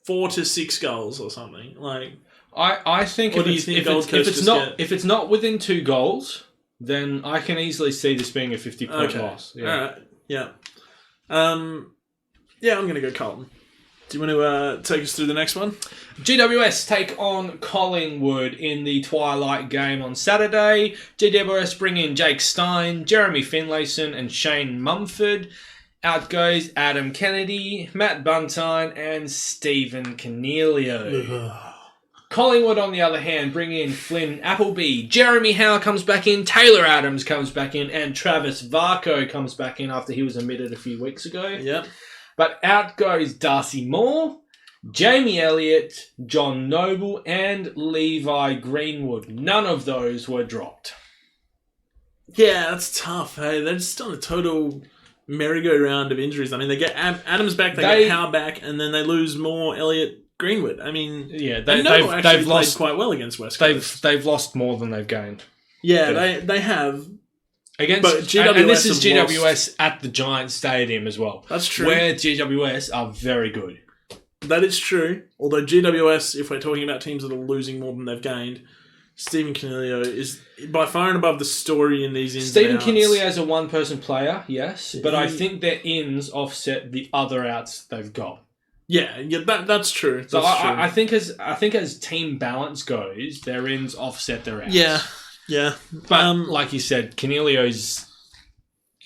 4 to 6 goals or something. Like, I think if it's not within 2 goals, then I can easily see this being a 50-point loss. Yeah. All right. Yeah. I'm going to go Carlton. Do you want to take us through the next one? GWS take on Collingwood in the twilight game on Saturday. GWS bring in Jake Stein, Jeremy Finlayson and Shane Mumford. Out goes Adam Kennedy, Matt Buntine and Stephen Cornelio. Collingwood, on the other hand, bring in Flynn Appleby. Jeremy Howe comes back in, Taylor Adams comes back in, and Travis Varco comes back in after he was omitted a few weeks ago. Yep. But out goes Darcy Moore, Jamie Elliott, John Noble, and Levi Greenwood. None of those were dropped. Yeah, that's tough. Hey, they're just on a total merry-go-round of injuries. I mean, they get Adams back, they get Howe back, and then they lose Moore, Elliott, Greenwood. I mean, yeah, they've lost quite well against West Coast. They've lost more than they've gained. Yeah, they have. But GWS and this is GWS at the Giants Stadium as well. That's true. Where GWS are very good. That is true. Although GWS, if we're talking about teams that are losing more than they've gained, Stephen Cornelio is by far and above the story in these ins Stephen and outs. Cornelio is a one-person player, yes, but I think their ins offset the other outs they've got. Yeah, that's true. So I think as team balance goes, their ins offset their outs. Yeah. But like you said, Cornelio's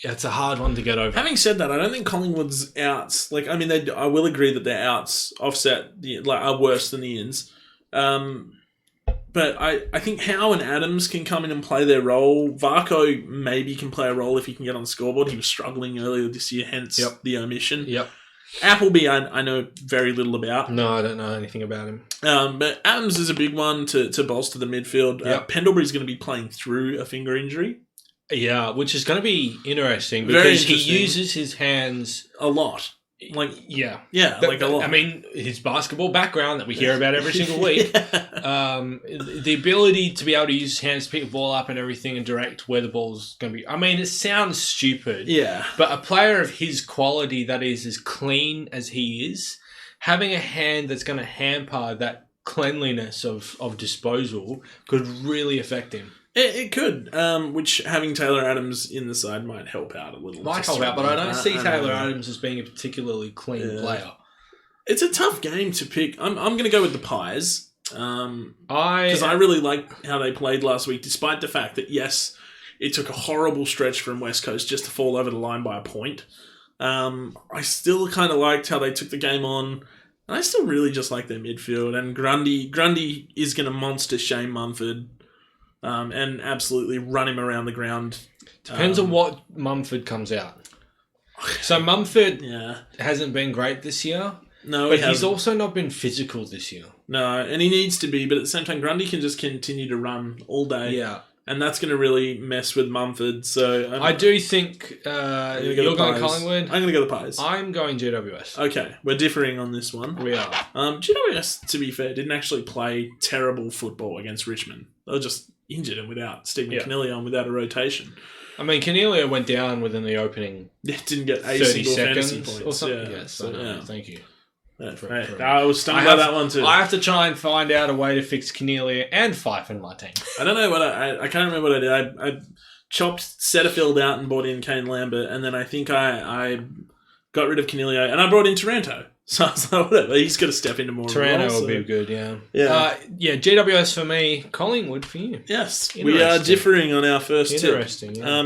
it's a hard one to get over. Having said that, I don't think Collingwood's outs I will agree that their outs offset are worse than the ins. But I think Howe and Adams can come in and play their role. Varco maybe can play a role if he can get on the scoreboard. He was struggling earlier this year, hence the omission. Yep. Appleby, I know very little about. No, I don't know anything about him. But Adams is a big one to bolster the midfield. Yep. Pendlebury's going to be playing through a finger injury. Yeah, which is going to be interesting because he uses his hands a lot. a lot. I mean, his basketball background that we hear about every single week, the ability to be able to use his hands to pick the ball up and everything and direct where the ball's going to be. I mean, it sounds stupid, but a player of his quality that is as clean as he is, having a hand that's going to hamper that cleanliness of disposal could really affect him. It could, which having Taylor Adams in the side might help out a little. Might help out, but I don't see Taylor Adams as being a particularly clean player. It's a tough game to pick. I'm going to go with the Pies. Because I really like how they played last week, despite the fact that, yes, it took a horrible stretch from West Coast just to fall over the line by a point. I still kind of liked how they took the game on. And I still really just like their midfield. And Grundy is going to monster Shane Mumford. And absolutely run him around the ground. Depends on what Mumford comes out. So Mumford hasn't been great this year. No, but he's also not been physical this year. No, and he needs to be. But at the same time, Grundy can just continue to run all day. Yeah. And that's going to really mess with Mumford. So I do think you're going Collingwood. I'm going to go the Pies. I'm going GWS. Okay, we're differing on this one. We are. GWS, to be fair, didn't actually play terrible football against Richmond. They were just injured and without Stephen Cornelio and without a rotation. I mean, Cornelio went down within the opening. Didn't get 30 seconds fantasy points or something. Yeah, Yes, thank you. I was stunned by that one too. I have to try and find out a way to fix Cornelio and Fife in my team. I don't know what I can't remember what I did. I chopped Setterfield out and brought in Kane Lambert, and then I think I got rid of Cornelio and I brought in Taranto. So I was like, whatever, he's got to step into more. Taranto will be good, yeah. GWS for me, Collingwood for you. Yes, we are differing on our first tip. Interesting. Yeah.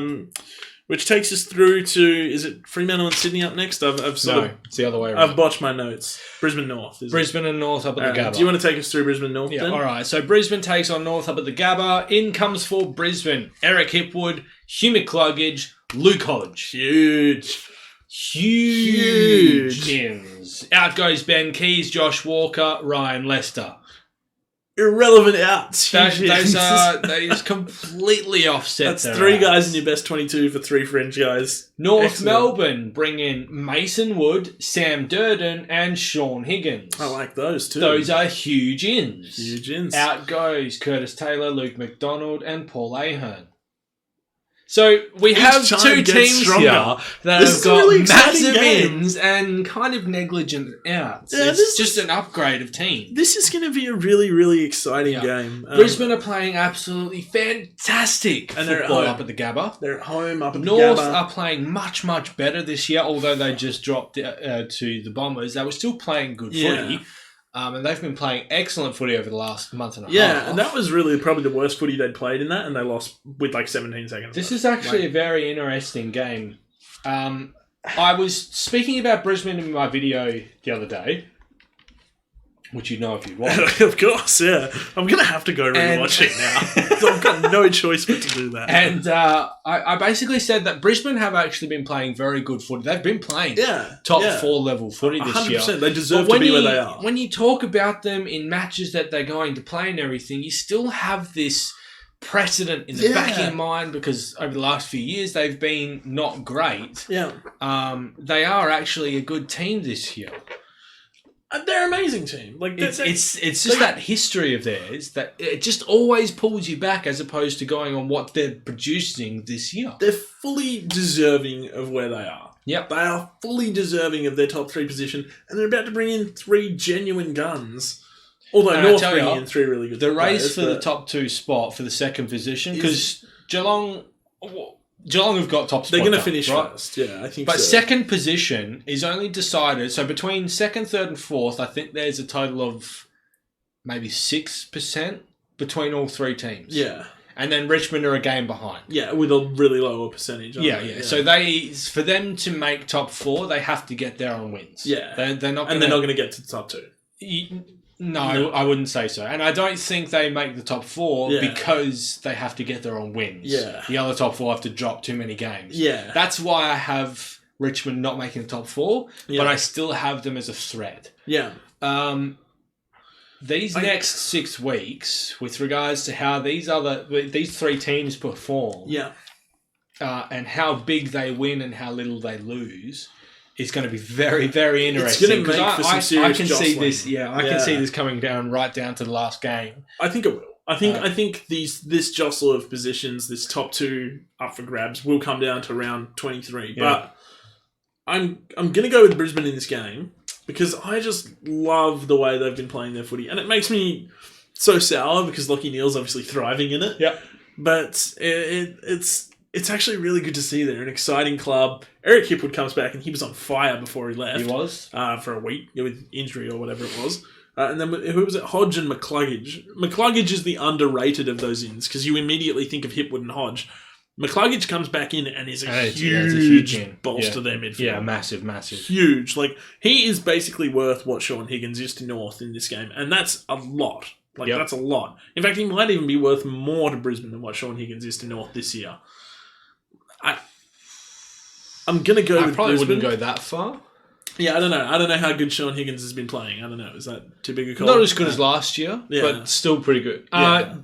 Which takes us through to, is it Fremantle and Sydney up next? It's the other way around. I've botched my notes. Brisbane North. Brisbane and North up at the Gabba. Do you want to take us through Brisbane North then? All right. So Brisbane takes on North up at the Gabba. In comes for Brisbane, Eric Hipwood, Hugh McCluggage, Luke Hodge. Huge ins. Out goes Ben Keys, Josh Walker, Ryan Lester. Irrelevant outs. They just completely offset. That's 3 guys in your best 22 for 3 fringe guys. North Excellent. Melbourne bring in Mason Wood, Sam Durden, and Sean Higgins. I like those too. Those are huge ins. Huge ins. Out goes Curtis Taylor, Luke McDonald, and Paul Ahern. So we have 2 teams here that have got really massive ins and kind of negligent outs. Yeah, it's just an upgrade of team. This is going to be a really, really exciting game. Brisbane are playing absolutely fantastic and they're up at the Gabba. They're at home up at the North Gabba. are playing much, much better this year, although they just dropped to the Bombers. They were still playing good footy. And they've been playing excellent footy over the last month and a half. Yeah, and that was really probably the worst footy they'd played in that, and they lost with like 17 seconds. This is actually a very interesting game. I was speaking about Brisbane in my video the other day, which you know if you want. Of course, yeah. I'm going to have to go rewatch it now. So I've got no choice but to do that. And I basically said that Brisbane have actually been playing very good footy. They've been playing top 4 level footy this 100%. year. They deserve to be where they are. When you talk about them in matches that they're going to play and everything, you still have this precedent in the back of your mind because over the last few years they've been not great. Yeah. They are actually a good team this year. They're an amazing team. Like it's just that history of theirs that it just always pulls you back as opposed to going on what they're producing this year. They're fully deserving of where they are. Yep. They are fully deserving of their top 3 position, and they're about to bring in 3 genuine guns. Although North bringing in 3 really good the race for the top 2 spot for the second position, because Geelong have got top spot. They're going to finish first, yeah, I think but second position is only decided, so between second, third and fourth, I think there's a total of maybe 6% between all 3 teams. Yeah. And then Richmond are a game behind. Yeah, with a really lower percentage. Yeah. So for them to make top 4, they have to get there on wins. Yeah. They're not going to get to the top 2. No, I wouldn't say so. And I don't think they make the top 4 because they have to get there on wins. Yeah. The other top 4 have to drop too many games. Yeah. That's why I have Richmond not making the top 4, but I still have them as a threat. Yeah. These next 6 weeks, with regards to how these 3 teams perform, and how big they win and how little they lose, is going to be very, very interesting. It's going to make for some serious jostling. See this. Yeah, I can see this coming down right down to the last game. I think it will. I think this jostle of positions, this top 2 up for grabs, will come down to round 23. Yeah. But I'm going to go with Brisbane in this game because I just love the way they've been playing their footy, and it makes me so sour because Lachie Neale's obviously thriving in it. Yeah, but it's actually really good to see. They're an exciting club. Eric Hipwood comes back, and he was on fire before he left. He was. For a week with injury or whatever it was. And then who was it? Hodge and McCluggage. McCluggage is the underrated of those ins because you immediately think of Hipwood and Hodge. McCluggage comes back in and is a huge bolster to their midfield. Yeah, massive. Huge. Like, he is basically worth what Sean Higgins is to North in this game, and that's a lot. That's a lot. In fact, he might even be worth more to Brisbane than what Sean Higgins is to North this year. I'm going to go with Brisbane. I probably wouldn't go that far. Yeah, I don't know. I don't know how good Sean Higgins has been playing. I don't know. Is that too big a call? Not as good as last year, but still pretty good.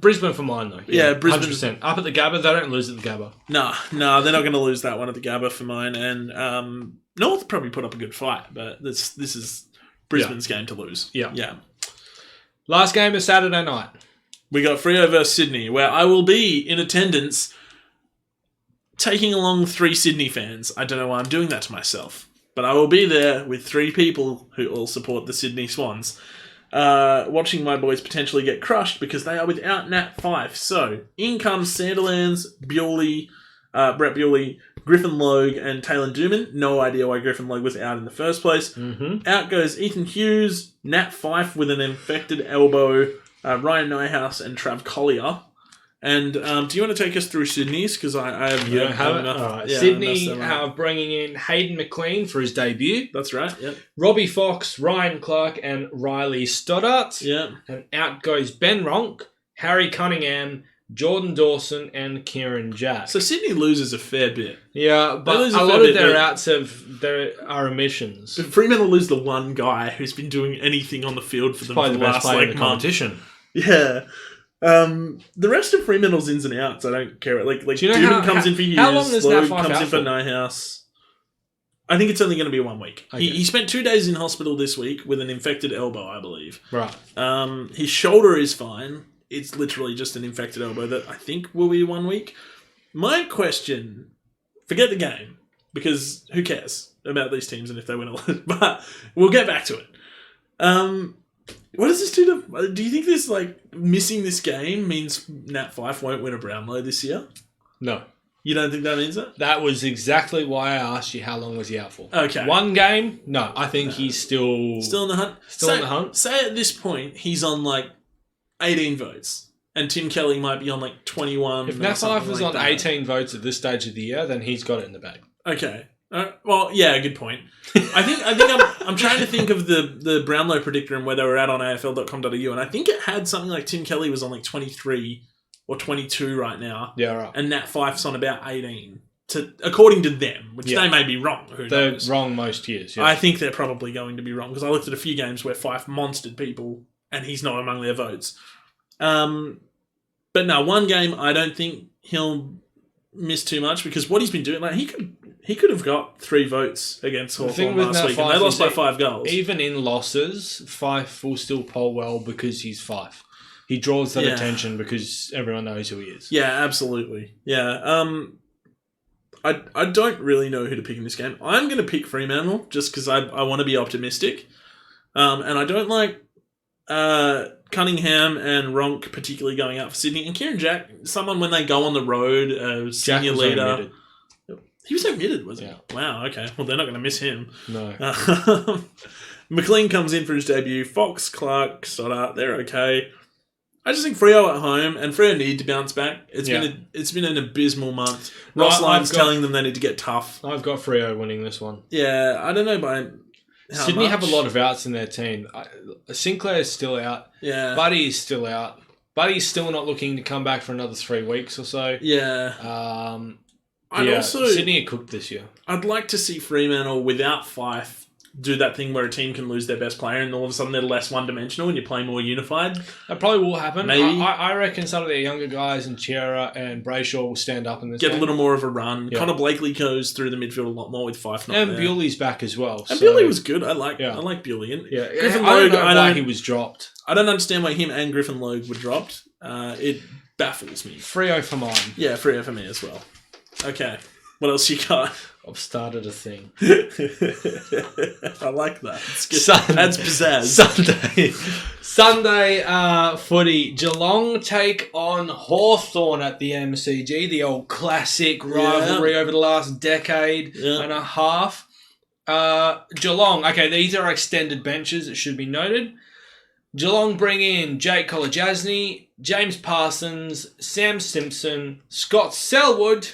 Brisbane for mine, though. Yeah, Brisbane. 100%. Up at the Gabba, they don't lose at the Gabba. No, they're not going to lose that one at the Gabba for mine. And North probably put up a good fight, but this is Brisbane's game to lose. Yeah. Last game is Saturday night. We got Freo versus Sydney, where I will be in attendance taking along 3 Sydney fans. I don't know why I'm doing that to myself. But I will be there with 3 people who all support the Sydney Swans, watching my boys potentially get crushed because they are without Nat Fyfe. So, in comes Sandilands, Brett Bewley, Griffin Logue, and Taylor Dooman. No idea why Griffin Logue was out in the first place. Mm-hmm. Out goes Ethan Hughes, Nat Fyfe with an infected elbow, Ryan Nyhouse, and Trav Collier. And do you want to take us through Sydney's? Because I have you don't have enough. All right. Sydney are bringing in Hayden McLean for his debut. That's right. Yep. Robbie Fox, Ryan Clark, and Riley Stoddart. Yeah. And out goes Ben Ronk, Harry Cunningham, Jordan Dawson, and Kieran Jack. So Sydney loses a fair bit. Yeah, but a lot of their outs are omissions. But Fremantle lose the one guy who's been doing anything on the field for them for the last month. Competition. Yeah. The rest of Fremantle's ins and outs, I don't care. Like do you know Dubin comes in for Hughes, how long is Logue Nat Fyfe comes in out for for? Nyhouse. I think it's only going to be 1 week. Okay. He spent 2 days in hospital this week with an infected elbow, I believe. Right. His shoulder is fine. It's literally just an infected elbow that I think will be 1 week. My question, forget the game, because who cares about these teams and if they win or lose, but we'll get back to it. What does this do to... Do you think this, missing this game means Nat Fyfe won't win a Brownlow this year? No. You don't think that means it? That was exactly why I asked you how long was he out for. Okay. 1 game? No, I think he's still... Still in the hunt? In the hunt? Say at this point, he's on, 18 votes, and Tim Kelly might be on, 21. If Nat Fyfe was on that. 18 votes at this stage of the year, then he's got it in the bag. Okay. Well, yeah, good point. I think I'm trying to think of the Brownlow predictor and where they were at on afl.com.au, and I think it had something like Tim Kelly was on 23 or 22 right now. Yeah, right. And Nat Fyfe's on about 18, according to them, which they may be wrong. They're knows? wrong most years. Yeah. I think they're probably going to be wrong because I looked at a few games where Fyfe monstered people and he's not among their votes. But no, 1 game I don't think he'll miss too much because what he's been doing, he could have got 3 votes against Hawthorn last week and they lost by 5 goals. Even in losses, Fyfe will still poll well because he's Fyfe. He draws that attention because everyone knows who he is. Yeah, absolutely. Yeah. I don't really know who to pick in this game. I'm going to pick Fremantle just because I want to be optimistic. And I don't like Cunningham and Ronk particularly going out for Sydney. And Kieran Jack, someone when they go on the road, senior leader. Omitted. He was omitted, was he? Yeah. Wow, okay. Well, they're not going to miss him. No. McLean comes in for his debut. Fox, Clark, Stoddart, they're okay. I just think Freo at home, and Freo need to bounce back. It's been an abysmal month. Ross Lyon's telling them they need to get tough. I've got Freo winning this one. Yeah, I don't know by how Sydney much. have a lot of outs in their team. Sinclair's still out. Yeah. Buddy is still out. Buddy's still not looking to come back for another 3 weeks or so. Yeah. Sydney are cooked this year. I'd like to see Fremantle without Fyfe do that thing where a team can lose their best player and all of a sudden they're less one-dimensional and you're playing more unified. That probably will happen. Maybe. I reckon some of their younger guys and Chiara and Brayshaw will stand up in this Get game. a little more of a run. Yeah. Connor Blakely goes through the midfield a lot more with Fyfe not and there. Bewley's back as well. And Bewley was good. I like Bewley. And Griffin I don't Logue, know why he was dropped. I don't understand why him and Griffin Logue were dropped. It baffles me. Freo for mine. Yeah, Freo for me as well. Okay. What else you got? I've started a thing. I like that. It's good. That's pizzazz. Sunday footy. Geelong take on Hawthorn at the MCG. The old classic rivalry over the last decade and a half. Geelong. Okay, these are extended benches, it should be noted. Geelong bring in Jake Kolodjasny, James Parsons, Sam Simpson, Scott Selwood.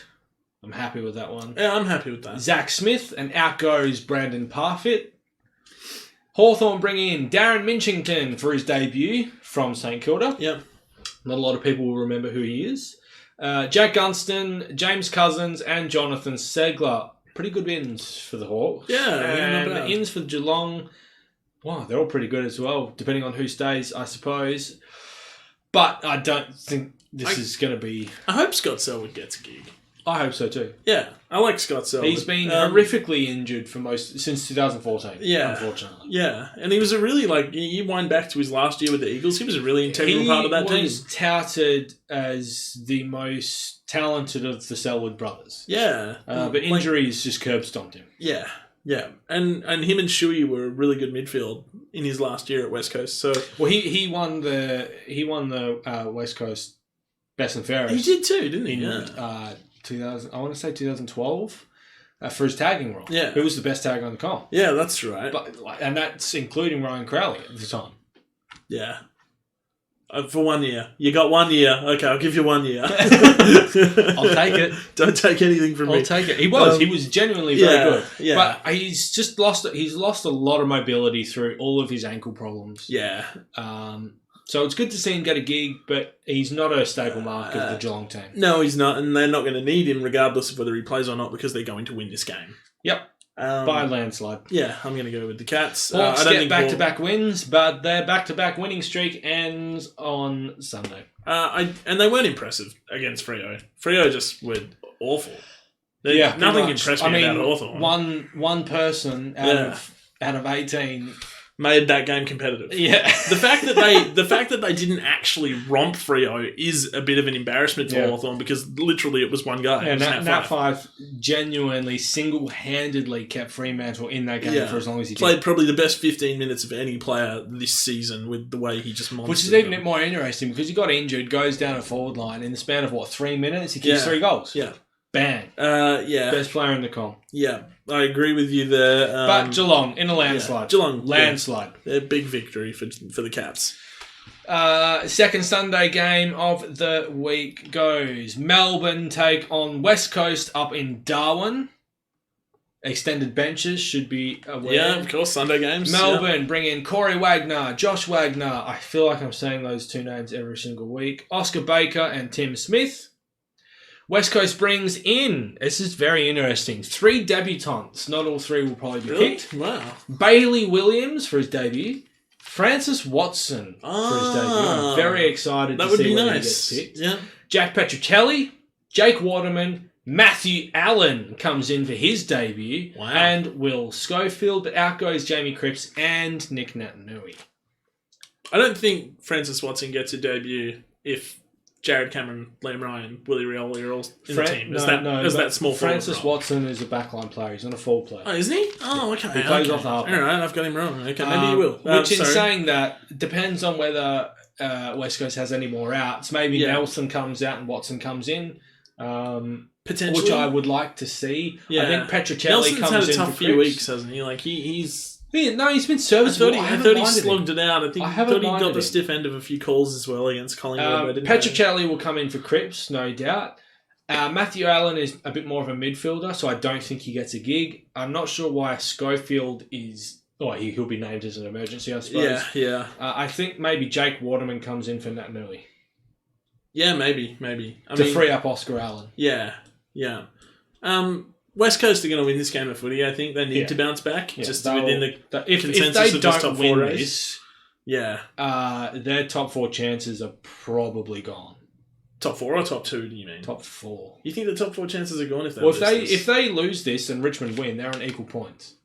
I'm happy with that one. Yeah, I'm happy with that. Zach Smith, and out goes Brandon Parfitt. Hawthorn bring in Darren Minchington for his debut from St Kilda. Yep. Not a lot of people will remember who he is. Jack Gunston, James Cousins, and Jonathan Segler. Pretty good ins for the Hawks. Yeah, and not bad. ins for Geelong. Wow, they're all pretty good as well, depending on who stays, I suppose. But I don't think this is going to be... I hope Scott Selwood gets a gig. I hope so too. Yeah, I like Scott Selwood. He's been horrifically injured for since 2014. Yeah, unfortunately. Yeah, and he was a really you wind back to his last year with the Eagles. He was a really integral part of that team. He was touted as the most talented of the Selwood brothers. Yeah, but injuries just curb stomped him. Yeah, yeah, and him and Shuey were a really good midfield in his last year at West Coast. So he won the West Coast Best and Fairest. He did too, didn't he? In 2000, I want to say 2012, for his tagging role. Yeah, who was the best tagger on the comp? Yeah, that's right. And that's including Ryan Crowley at the time. Yeah. For 1 year. You got 1 year. Okay, I'll give you 1 year. I'll take it. Don't take anything from me. I'll take it. He was genuinely very good. Yeah. But he's just lost a lot of mobility through all of his ankle problems. Yeah. So it's good to see him get a gig, but he's not a stable mark of the Geelong team. No, he's not, and they're not going to need him regardless of whether he plays or not because they're going to win this game. Yep. By a landslide. Yeah, I'm going to go with the Cats. Hawks get back-to-back wins, but their back-to-back winning streak ends on Sunday. And they weren't impressive against Freo. Freo just were awful. Nothing impressed me about Hawthorn. One person out of 18 made that game competitive. Yeah. the fact that they didn't actually romp Freo is a bit of an embarrassment for Hawthorn because literally it was one guy. Yeah, Nat Five genuinely single-handedly kept Fremantle in that game for as long as he played probably the best 15 minutes of any player this season with the way he just monstered. Which is even more interesting because he got injured, goes down a forward line in the span of 3 minutes, he kicks 3 goals. Yeah. Bang. Best player in the comp. Yeah, I agree with you there. But Geelong, in a landslide. Geelong. Landslide. A big victory for the Cats. Second Sunday game of the week goes. Melbourne take on West Coast up in Darwin. Extended benches should be aware. Yeah, of course, Sunday games. Melbourne bring in Corey Wagner, Josh Wagner. I feel like I'm saying those two names every single week. Oscar Baker and Tim Smith. West Coast brings in, this is very interesting, 3 debutants. Not all 3 will probably be picked. Wow. Bailey Williams for his debut. Francis Watson for his debut. I'm very excited to see whether he gets picked. Yeah. Jack Petruccelli, Jake Waterman, Matthew Allen comes in for his debut. Wow. And Will Schofield, but out goes Jamie Cripps and Nick Natanui. I don't think Francis Watson gets a debut if Jared Cameron, Liam Ryan, Willie Rioli are all in the team. That small Francis Watson is a backline player. He's not a forward player. Oh, isn't he? Oh, okay. He plays off the half. All right, I've got him wrong. Okay, maybe he will. Which, in saying that, depends on whether West Coast has any more outs. Maybe Nelson comes out and Watson comes in. Potentially. Which I would like to see. Yeah. I think Petruccelli Nelson's comes had in a tough for few weeks, hasn't he? Like, he's been serviceable. I thought he slogged it out. I thought he got the him. stiff end of a few calls as well against Collingwood. Petruccelli will come in for Cripps, no doubt. Matthew Allen is a bit more of a midfielder, so I don't think he gets a gig. I'm not sure why Schofield is... Oh, he'll be named as an emergency, I suppose. Yeah. I think maybe Jake Waterman comes in for Natanui. Yeah, maybe. Free up Oscar Allen. Yeah. West Coast are going to win this game of footy. I think they need to bounce back just within the consensus if they of this top don't 4 win race. Their top 4 chances are probably gone. Top 4 or top 2? Do you mean top 4? You think the top 4 chances are gone if they lose this? If they lose this and Richmond win, they're on equal points.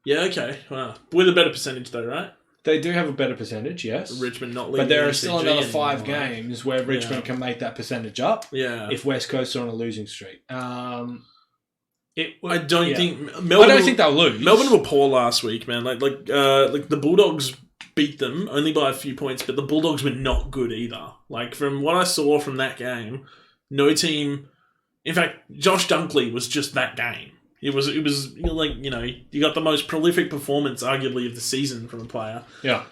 Yeah. Okay. Wow. With a better percentage though, right? They do have a better percentage, yes. Richmond not leading, but there are still another 5 games where Richmond can make that percentage up. Yeah. If West Coast are on a losing streak. I don't think Melbourne. I don't think they'll lose. Melbourne were poor last week, man. Like the Bulldogs beat them only by a few points, but the Bulldogs were not good either. Like from what I saw from that game, no team. In fact, Josh Dunkley was just that game. It was like you got the most prolific performance arguably of the season from a player. Yeah.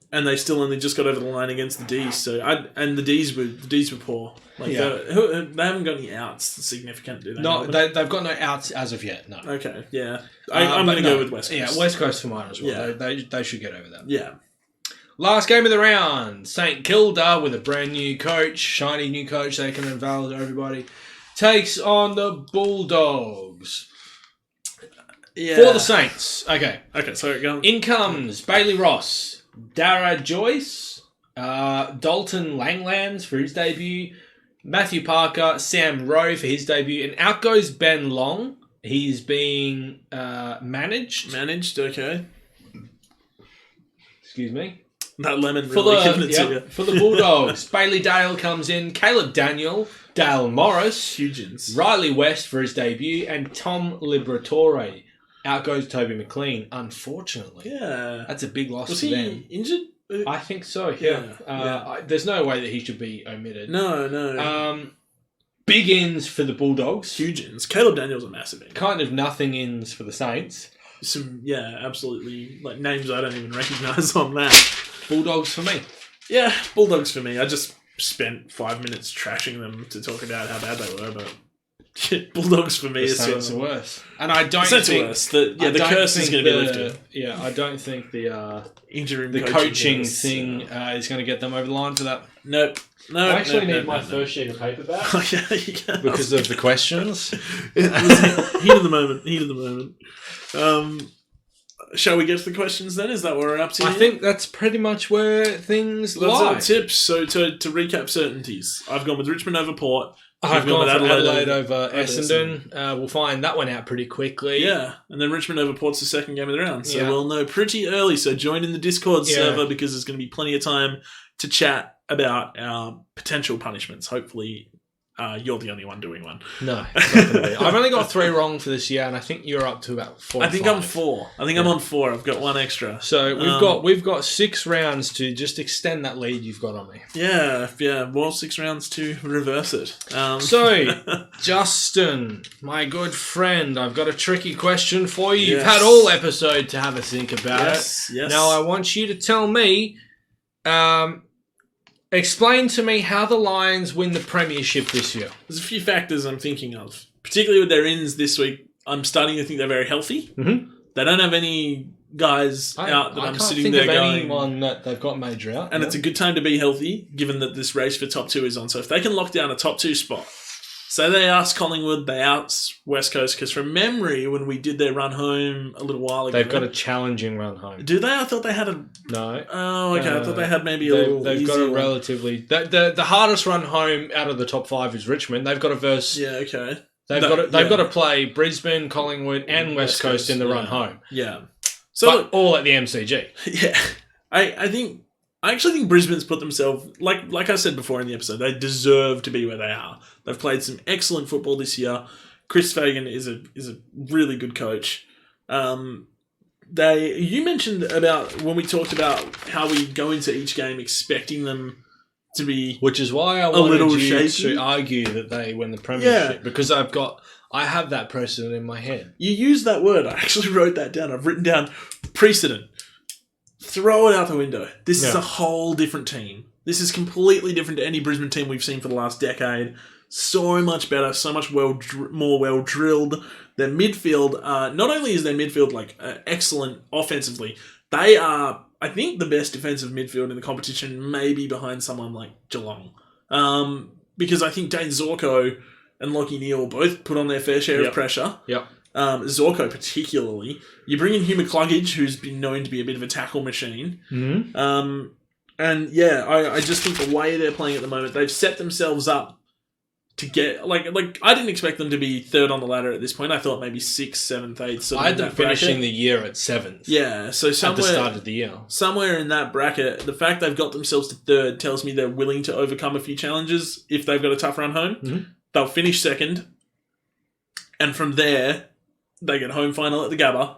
And they still only just got over the line against the D's. So the D's were poor. Like they haven't got any outs significant, do they? No, they've got no outs as of yet. No. Okay, yeah. I'm going to go with West Coast. Yeah, West Coast for mine as well. Yeah. They should get over that. Yeah. Last game of the round, St Kilda with a brand new coach, shiny new coach. They can unveil to everybody. Takes on the Bulldogs. Yeah. For the Saints. Okay, sorry, go on. In comes Bailey Ross, Dara Joyce, Dalton Langlands for his debut, Matthew Parker, Sam Rowe for his debut, and out goes Ben Long. He's being managed. Managed, okay. Excuse me. That lemon really giving it to you. For the Bulldogs, Bailey Dale comes in, Caleb Daniel, Dale Morris, Hugins, Riley West for his debut, and Tom Liberatore. Out goes Toby McLean, unfortunately. Yeah. That's a big loss Was for them. Was he injured? I think so, yeah. There's no way that he should be omitted. No. Big ins for the Bulldogs. Huge ins. Caleb Daniel's a massive in. Kind of nothing ins for the Saints. Absolutely. Like names I don't even recognise on that. Bulldogs for me. Yeah, Bulldogs for me. I just spent 5 minutes trashing them to talk about how bad they were, but Bulldogs for me The as well. Saints are worse. And I don't Saints think... are worse. The curse is going to be lifted. Yeah, I don't think the Interim coaching curse, thing is going to get them over the line for that. Nope. No, I actually need my first sheet of paper back. Oh, yeah, you can. Because of the questions. It was heat of the moment. Shall we get to the questions then? Is that what we're up to? I think that's pretty much where things That's lie. our tips. So to recap certainties, I've gone with Richmond over Port. I've gone for Adelaide over Essendon. We'll find that one out pretty quickly. Yeah, and then Richmond over Port's the second game of the round. So Yeah. we'll know pretty early. So join in the Discord server because there's going to be plenty of time to chat about our potential punishments. Hopefully, you're the only one doing one. No, it's not gonna be. I've only got 3 wrong for this year, and I think you're up to about 4. I think I'm 4. I think I'm on 4. I've got 1 extra. So we've got 6 rounds to just extend that lead you've got on me. Yeah. Well, 6 rounds to reverse it. So, Justin, my good friend, I've got a tricky question for you. You've Yes. had all episode to have a think about Yes. it. Now, I want you to tell me, explain to me how the Lions win the premiership this year. There's a few factors I'm thinking of, particularly with their ins this week. I'm starting to think they're very healthy. Mm-hmm. They don't have any guys out that I'm sitting there I can't think of going. anyone that they've got major out. And it's a good time to be healthy, given that this race for top 2 is on. So if they can lock down a top 2 spot, say they ask Collingwood, they ask West Coast, because from memory, when we did their run home a little while ago, They've got a challenging run home. Do they? I thought they had a. No. Oh, okay. I thought they had maybe a little. They've got a easier one. relatively the hardest run home out of the top 5 is Richmond. They've got a verse. Yeah. Okay. They've got to play Brisbane, Collingwood, and West Coast in the run home. Yeah. So but look, all at the MCG. yeah, I actually think Brisbane's put themselves like I said before in the episode. They deserve to be where they are. They've played some excellent football this year. Chris Fagan is a really good coach. You mentioned about when we talked about how we go into each game expecting them to be, which is why I wanted you to argue that they win the premiership because I have that precedent in my head. You use that word. I actually wrote that down. I've written down precedent. Throw it out the window. This is a whole different team. This is completely different to any Brisbane team we've seen for the last decade. So much better, so much more well drilled. Their midfield, not only is their midfield excellent offensively, they are, I think, the best defensive midfield in the competition, maybe behind someone like Geelong. Because I think Dane Zorko and Lockie Neal both put on their fair share of pressure. Yep. Zorko particularly. You bring in Hugh McCluggage, who's been known to be a bit of a tackle machine. Mm-hmm. And yeah, I just think the way they're playing at the moment, they've set themselves up to get I didn't expect them to be third on the ladder at this point. I thought maybe 6th, 7th, 8th. I had them finishing the year at 7th. Yeah, so at the start of the year, somewhere in that bracket, the fact they've got themselves to 3rd tells me they're willing to overcome a few challenges if they've got a tough run home. Mm-hmm. They'll finish 2nd, and from there they get home final at the Gabba.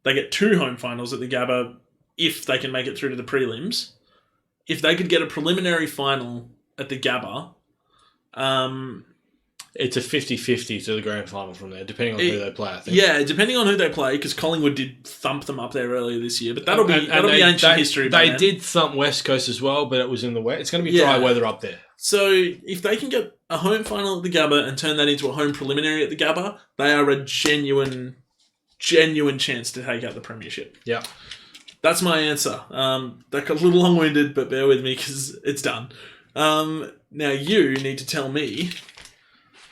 They get 2 home finals at the Gabba if they can make it through to the prelims. If they could get a preliminary final at the Gabba. It's a 50-50 to the grand final from there, depending on who they play, I think. Yeah, depending on who they play, because Collingwood did thump them up there earlier this year, but that'll be ancient history. They did thump West Coast as well, but it was in the wet. It's going to be dry weather up there. So if they can get a home final at the Gabba and turn that into a home preliminary at the Gabba, they are a genuine chance to take out the premiership. Yeah. That's my answer. That got a little long-winded, but bear with me because it's done. Now you need to tell me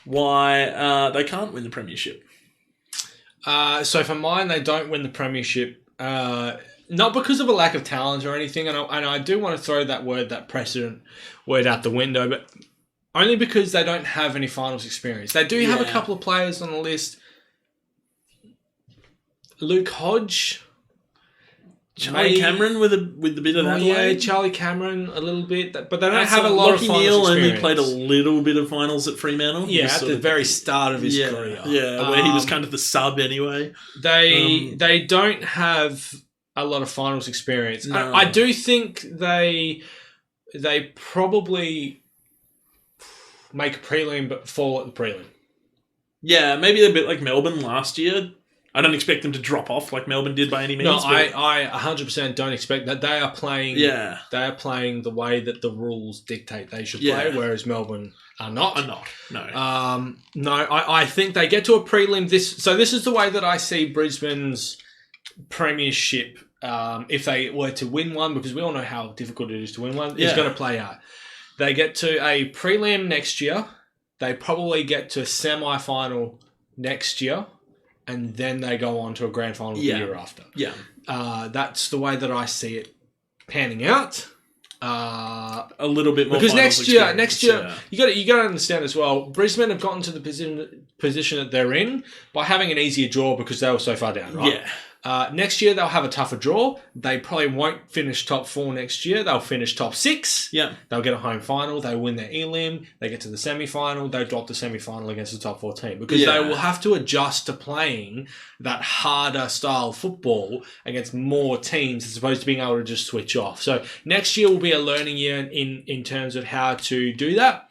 why they can't win the premiership. So for mine, they don't win the premiership, not because of a lack of talent or anything, and I do want to throw that precedent word out the window, but only because they don't have any finals experience. They do have a couple of players on the list. Luke Hodge. Charlie Cameron with a bit of that. Yeah, Charlie Cameron a little bit, but they don't have a lot of finals Neal experience. only played a little bit of finals at Fremantle. Yeah, at the very start of his career. Yeah, where he was kind of the sub anyway. They don't have a lot of finals experience. No. I do think they probably make a prelim but fall at the prelim. Yeah, maybe a bit like Melbourne last year. I don't expect them to drop off like Melbourne did by any means. No, I 100% don't expect that. They are playing. Yeah. They are playing the way that the rules dictate they should play, whereas Melbourne are not. No. I think they get to a prelim. This is the way that I see Brisbane's premiership. If they were to win one, because we all know how difficult it is to win one, is going to play out. They get to a prelim next year. They probably get to a semi-final next year, and then they go on to a grand final the year after. Yeah. That's the way that I see it panning out. A little bit more because next year, yeah. you got to understand as well. Brisbane have gotten to the position that they're in by having an easier draw because they were so far down, right? Yeah. Next year they'll have a tougher draw. They probably won't finish top 4 next year. They'll finish top 6. Yeah. They'll get a home final. They win their elim. They get to the semi-final. They drop the semi-final against the top 4 team because they will have to adjust to playing that harder style football against more teams as opposed to being able to just switch off. So next year will be a learning year in terms of how to do that.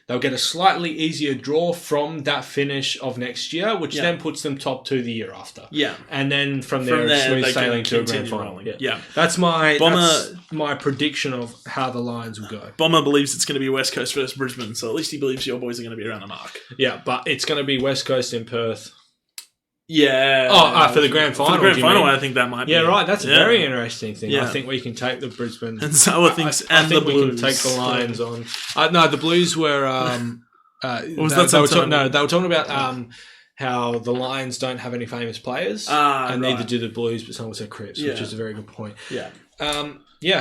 They'll get a slightly easier draw from that finish of next year, which then puts them top 2 the year after. Yeah. And then from there smooth sailing to a grand final. Yeah. That's my prediction of how the Lions will go. Bomber believes it's going to be West Coast versus Brisbane, so at least he believes your boys are going to be around the mark. Yeah, but it's going to be West Coast in Perth. Yeah. For the grand final. For the grand final, I think that might be. Yeah, right. That's a very interesting thing. Yeah. I think we can take the Brisbane. And so thinks, I think the we Blues. can take the Lions on. No, the Blues were. They were talking about how the Lions don't have any famous players, and neither do the Blues, but someone said Cripps, which is a very good point. Yeah.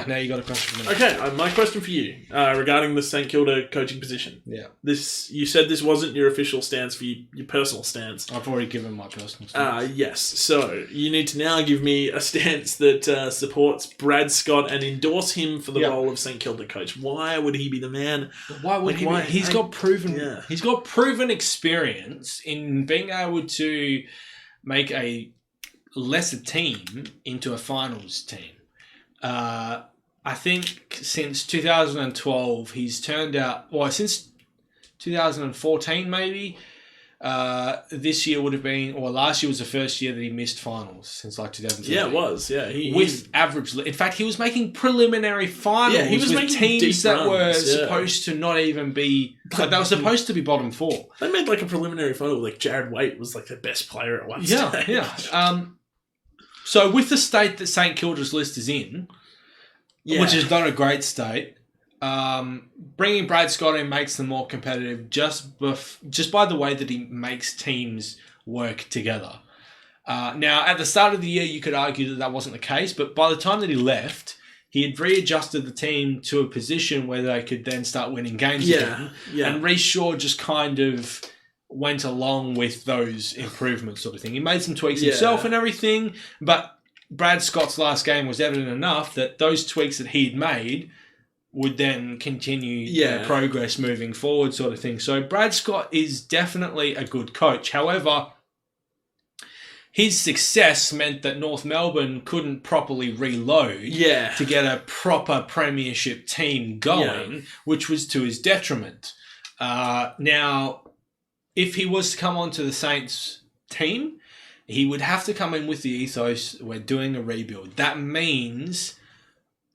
Now you got a question for me. Okay, my question for you regarding the St Kilda coaching position. Yeah. You said this wasn't your official stance for your personal stance. I've already given my personal stance. Yes. So you need to now give me a stance that supports Brad Scott and endorse him for the role of St Kilda coach. Why would he be the man? Why would he? He's got proven experience in being able to make a lesser team into a finals team. I think since 2012, he's turned out... Well, since 2014, maybe. This year would have been... Or last year was the first year that he missed finals since like 2017. Yeah, it was. Yeah, with average... In fact, he was making preliminary finals he was with making teams that runs, were supposed to not even be... Like, they were supposed to be bottom 4. They made like a preliminary final. Like Jared Waite was like the best player at one stage. Yeah. So with the state that St Kilda's list is in... which is not a great state. Bringing Brad Scott in makes them more competitive just by the way that he makes teams work together. Now, at the start of the year, you could argue that wasn't the case, but by the time that he left, he had readjusted the team to a position where they could then start winning games again. Yeah. And Reece Shaw just kind of went along with those improvements sort of thing. He made some tweaks himself and everything, but Brad Scott's last game was evident enough that those tweaks that he'd made would then continue their progress moving forward sort of thing. So Brad Scott is definitely a good coach. However, his success meant that North Melbourne couldn't properly reload to get a proper premiership team going, which was to his detriment. Now, if he was to come onto the Saints team, he would have to come in with the ethos, we're doing a rebuild. That means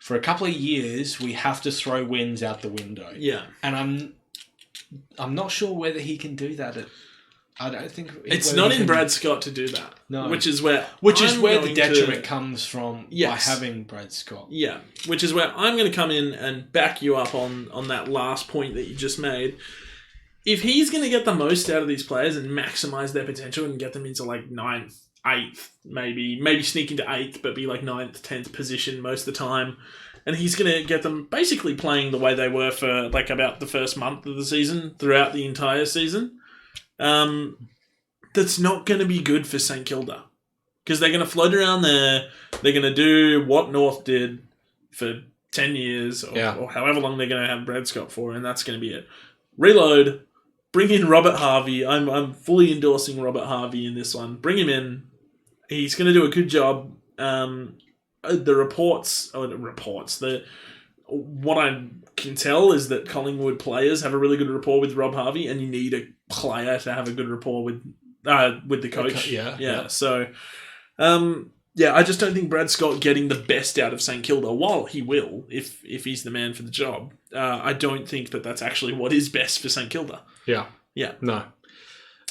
for a couple of years, we have to throw wins out the window. Yeah. And I'm not sure whether he can do that. I don't think... It's not in Brad Scott to do that. No. Which is where the detriment comes from by having Brad Scott. Yeah. Which is where I'm going to come in and back you up on that last point that you just made. If he's going to get the most out of these players and maximise their potential and get them into like 9th, 8th, maybe sneak into 8th, but be like 9th, 10th position most of the time, and he's going to get them basically playing the way they were for like about the first month of the season, throughout the entire season, that's not going to be good for St Kilda. Because they're going to float around there, they're going to do what North did for 10 years, or however long they're going to have Brad Scott for, and that's going to be it. Reload. Bring in Robert Harvey. I'm fully endorsing Robert Harvey in this one. Bring him in. He's going to do a good job. What I can tell is that Collingwood players have a really good rapport with Rob Harvey, and you need a player to have a good rapport with with the coach. Okay, yeah. So, I just don't think Brad Scott getting the best out of St Kilda, while he will, if he's the man for the job, I don't think that's actually what is best for St Kilda. Yeah. Yeah. No,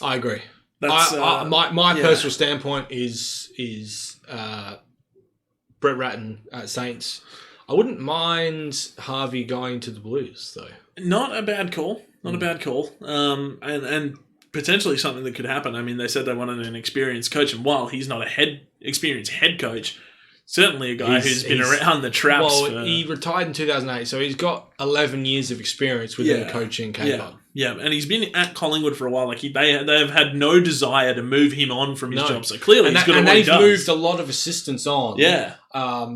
I agree. That's, my personal standpoint is Brett Ratton at Saints. I wouldn't mind Harvey going to the Blues, though. Not a bad call. Not a bad call. And potentially something that could happen. I mean, they said they wanted an experienced coach, and while he's not experienced head coach, certainly a guy who's been around the traps. Well, he retired in 2008, so he's got 11 years of experience within the coaching caper. Yeah, and he's been at Collingwood for a while. Like they have had no desire to move him on from his job. So clearly, he's good at what he does. And they've moved a lot of assistants on. Yeah.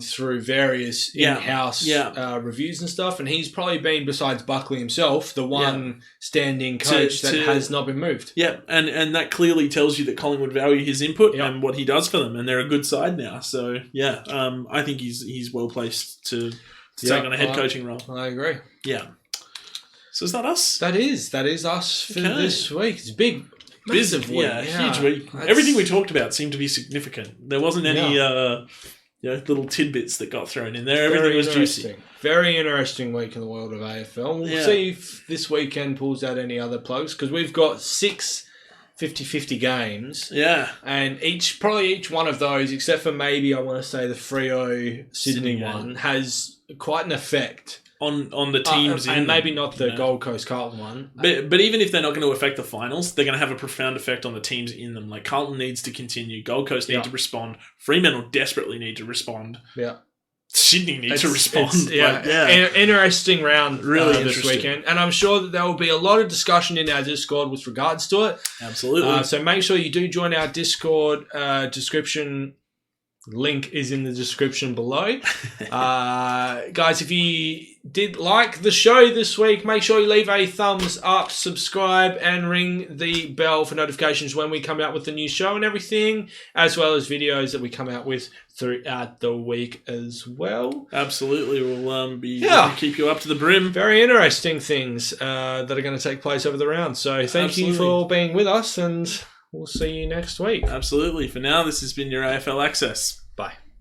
Through various in-house reviews and stuff, and he's probably been, besides Buckley himself, the one standing coach that has not been moved. Yeah, and that clearly tells you that Collingwood value his input and what he does for them, and they're a good side now. So I think he's well placed to take on a head coaching role. I agree. Yeah. So is that us? That is us for this week. It's big. Massive week. Yeah, huge week. Everything we talked about seemed to be significant. There wasn't any little tidbits that got thrown in there. Everything was juicy. Very interesting week in the world of AFL. We'll see if this weekend pulls out any other plugs, because we've got 6 50-50 games. Yeah. And each one of those, except for maybe, I want to say, the Freo Sydney one, has quite an effect on the teams and maybe not the Gold Coast Carlton one. But even if they're not going to affect the finals, they're going to have a profound effect on the teams in them. Like Carlton needs to continue, Gold Coast need to respond, Fremantle desperately need to respond. Yeah. Sydney need to respond. Interesting round really this weekend. And I'm sure that there will be a lot of discussion in our Discord with regards to it. Absolutely. So make sure you do join our Discord. Description link is in the description below. Guys, if you did like the show this week, make sure you leave a thumbs up, subscribe, and ring the bell for notifications when we come out with the new show and everything, as well as videos that we come out with throughout the week as well. Absolutely. We'll keep you up to the brim. Very interesting things that are going to take place over the round. So thank you for being with us, and we'll see you next week. Absolutely. For now, this has been your AFL Access. Bye.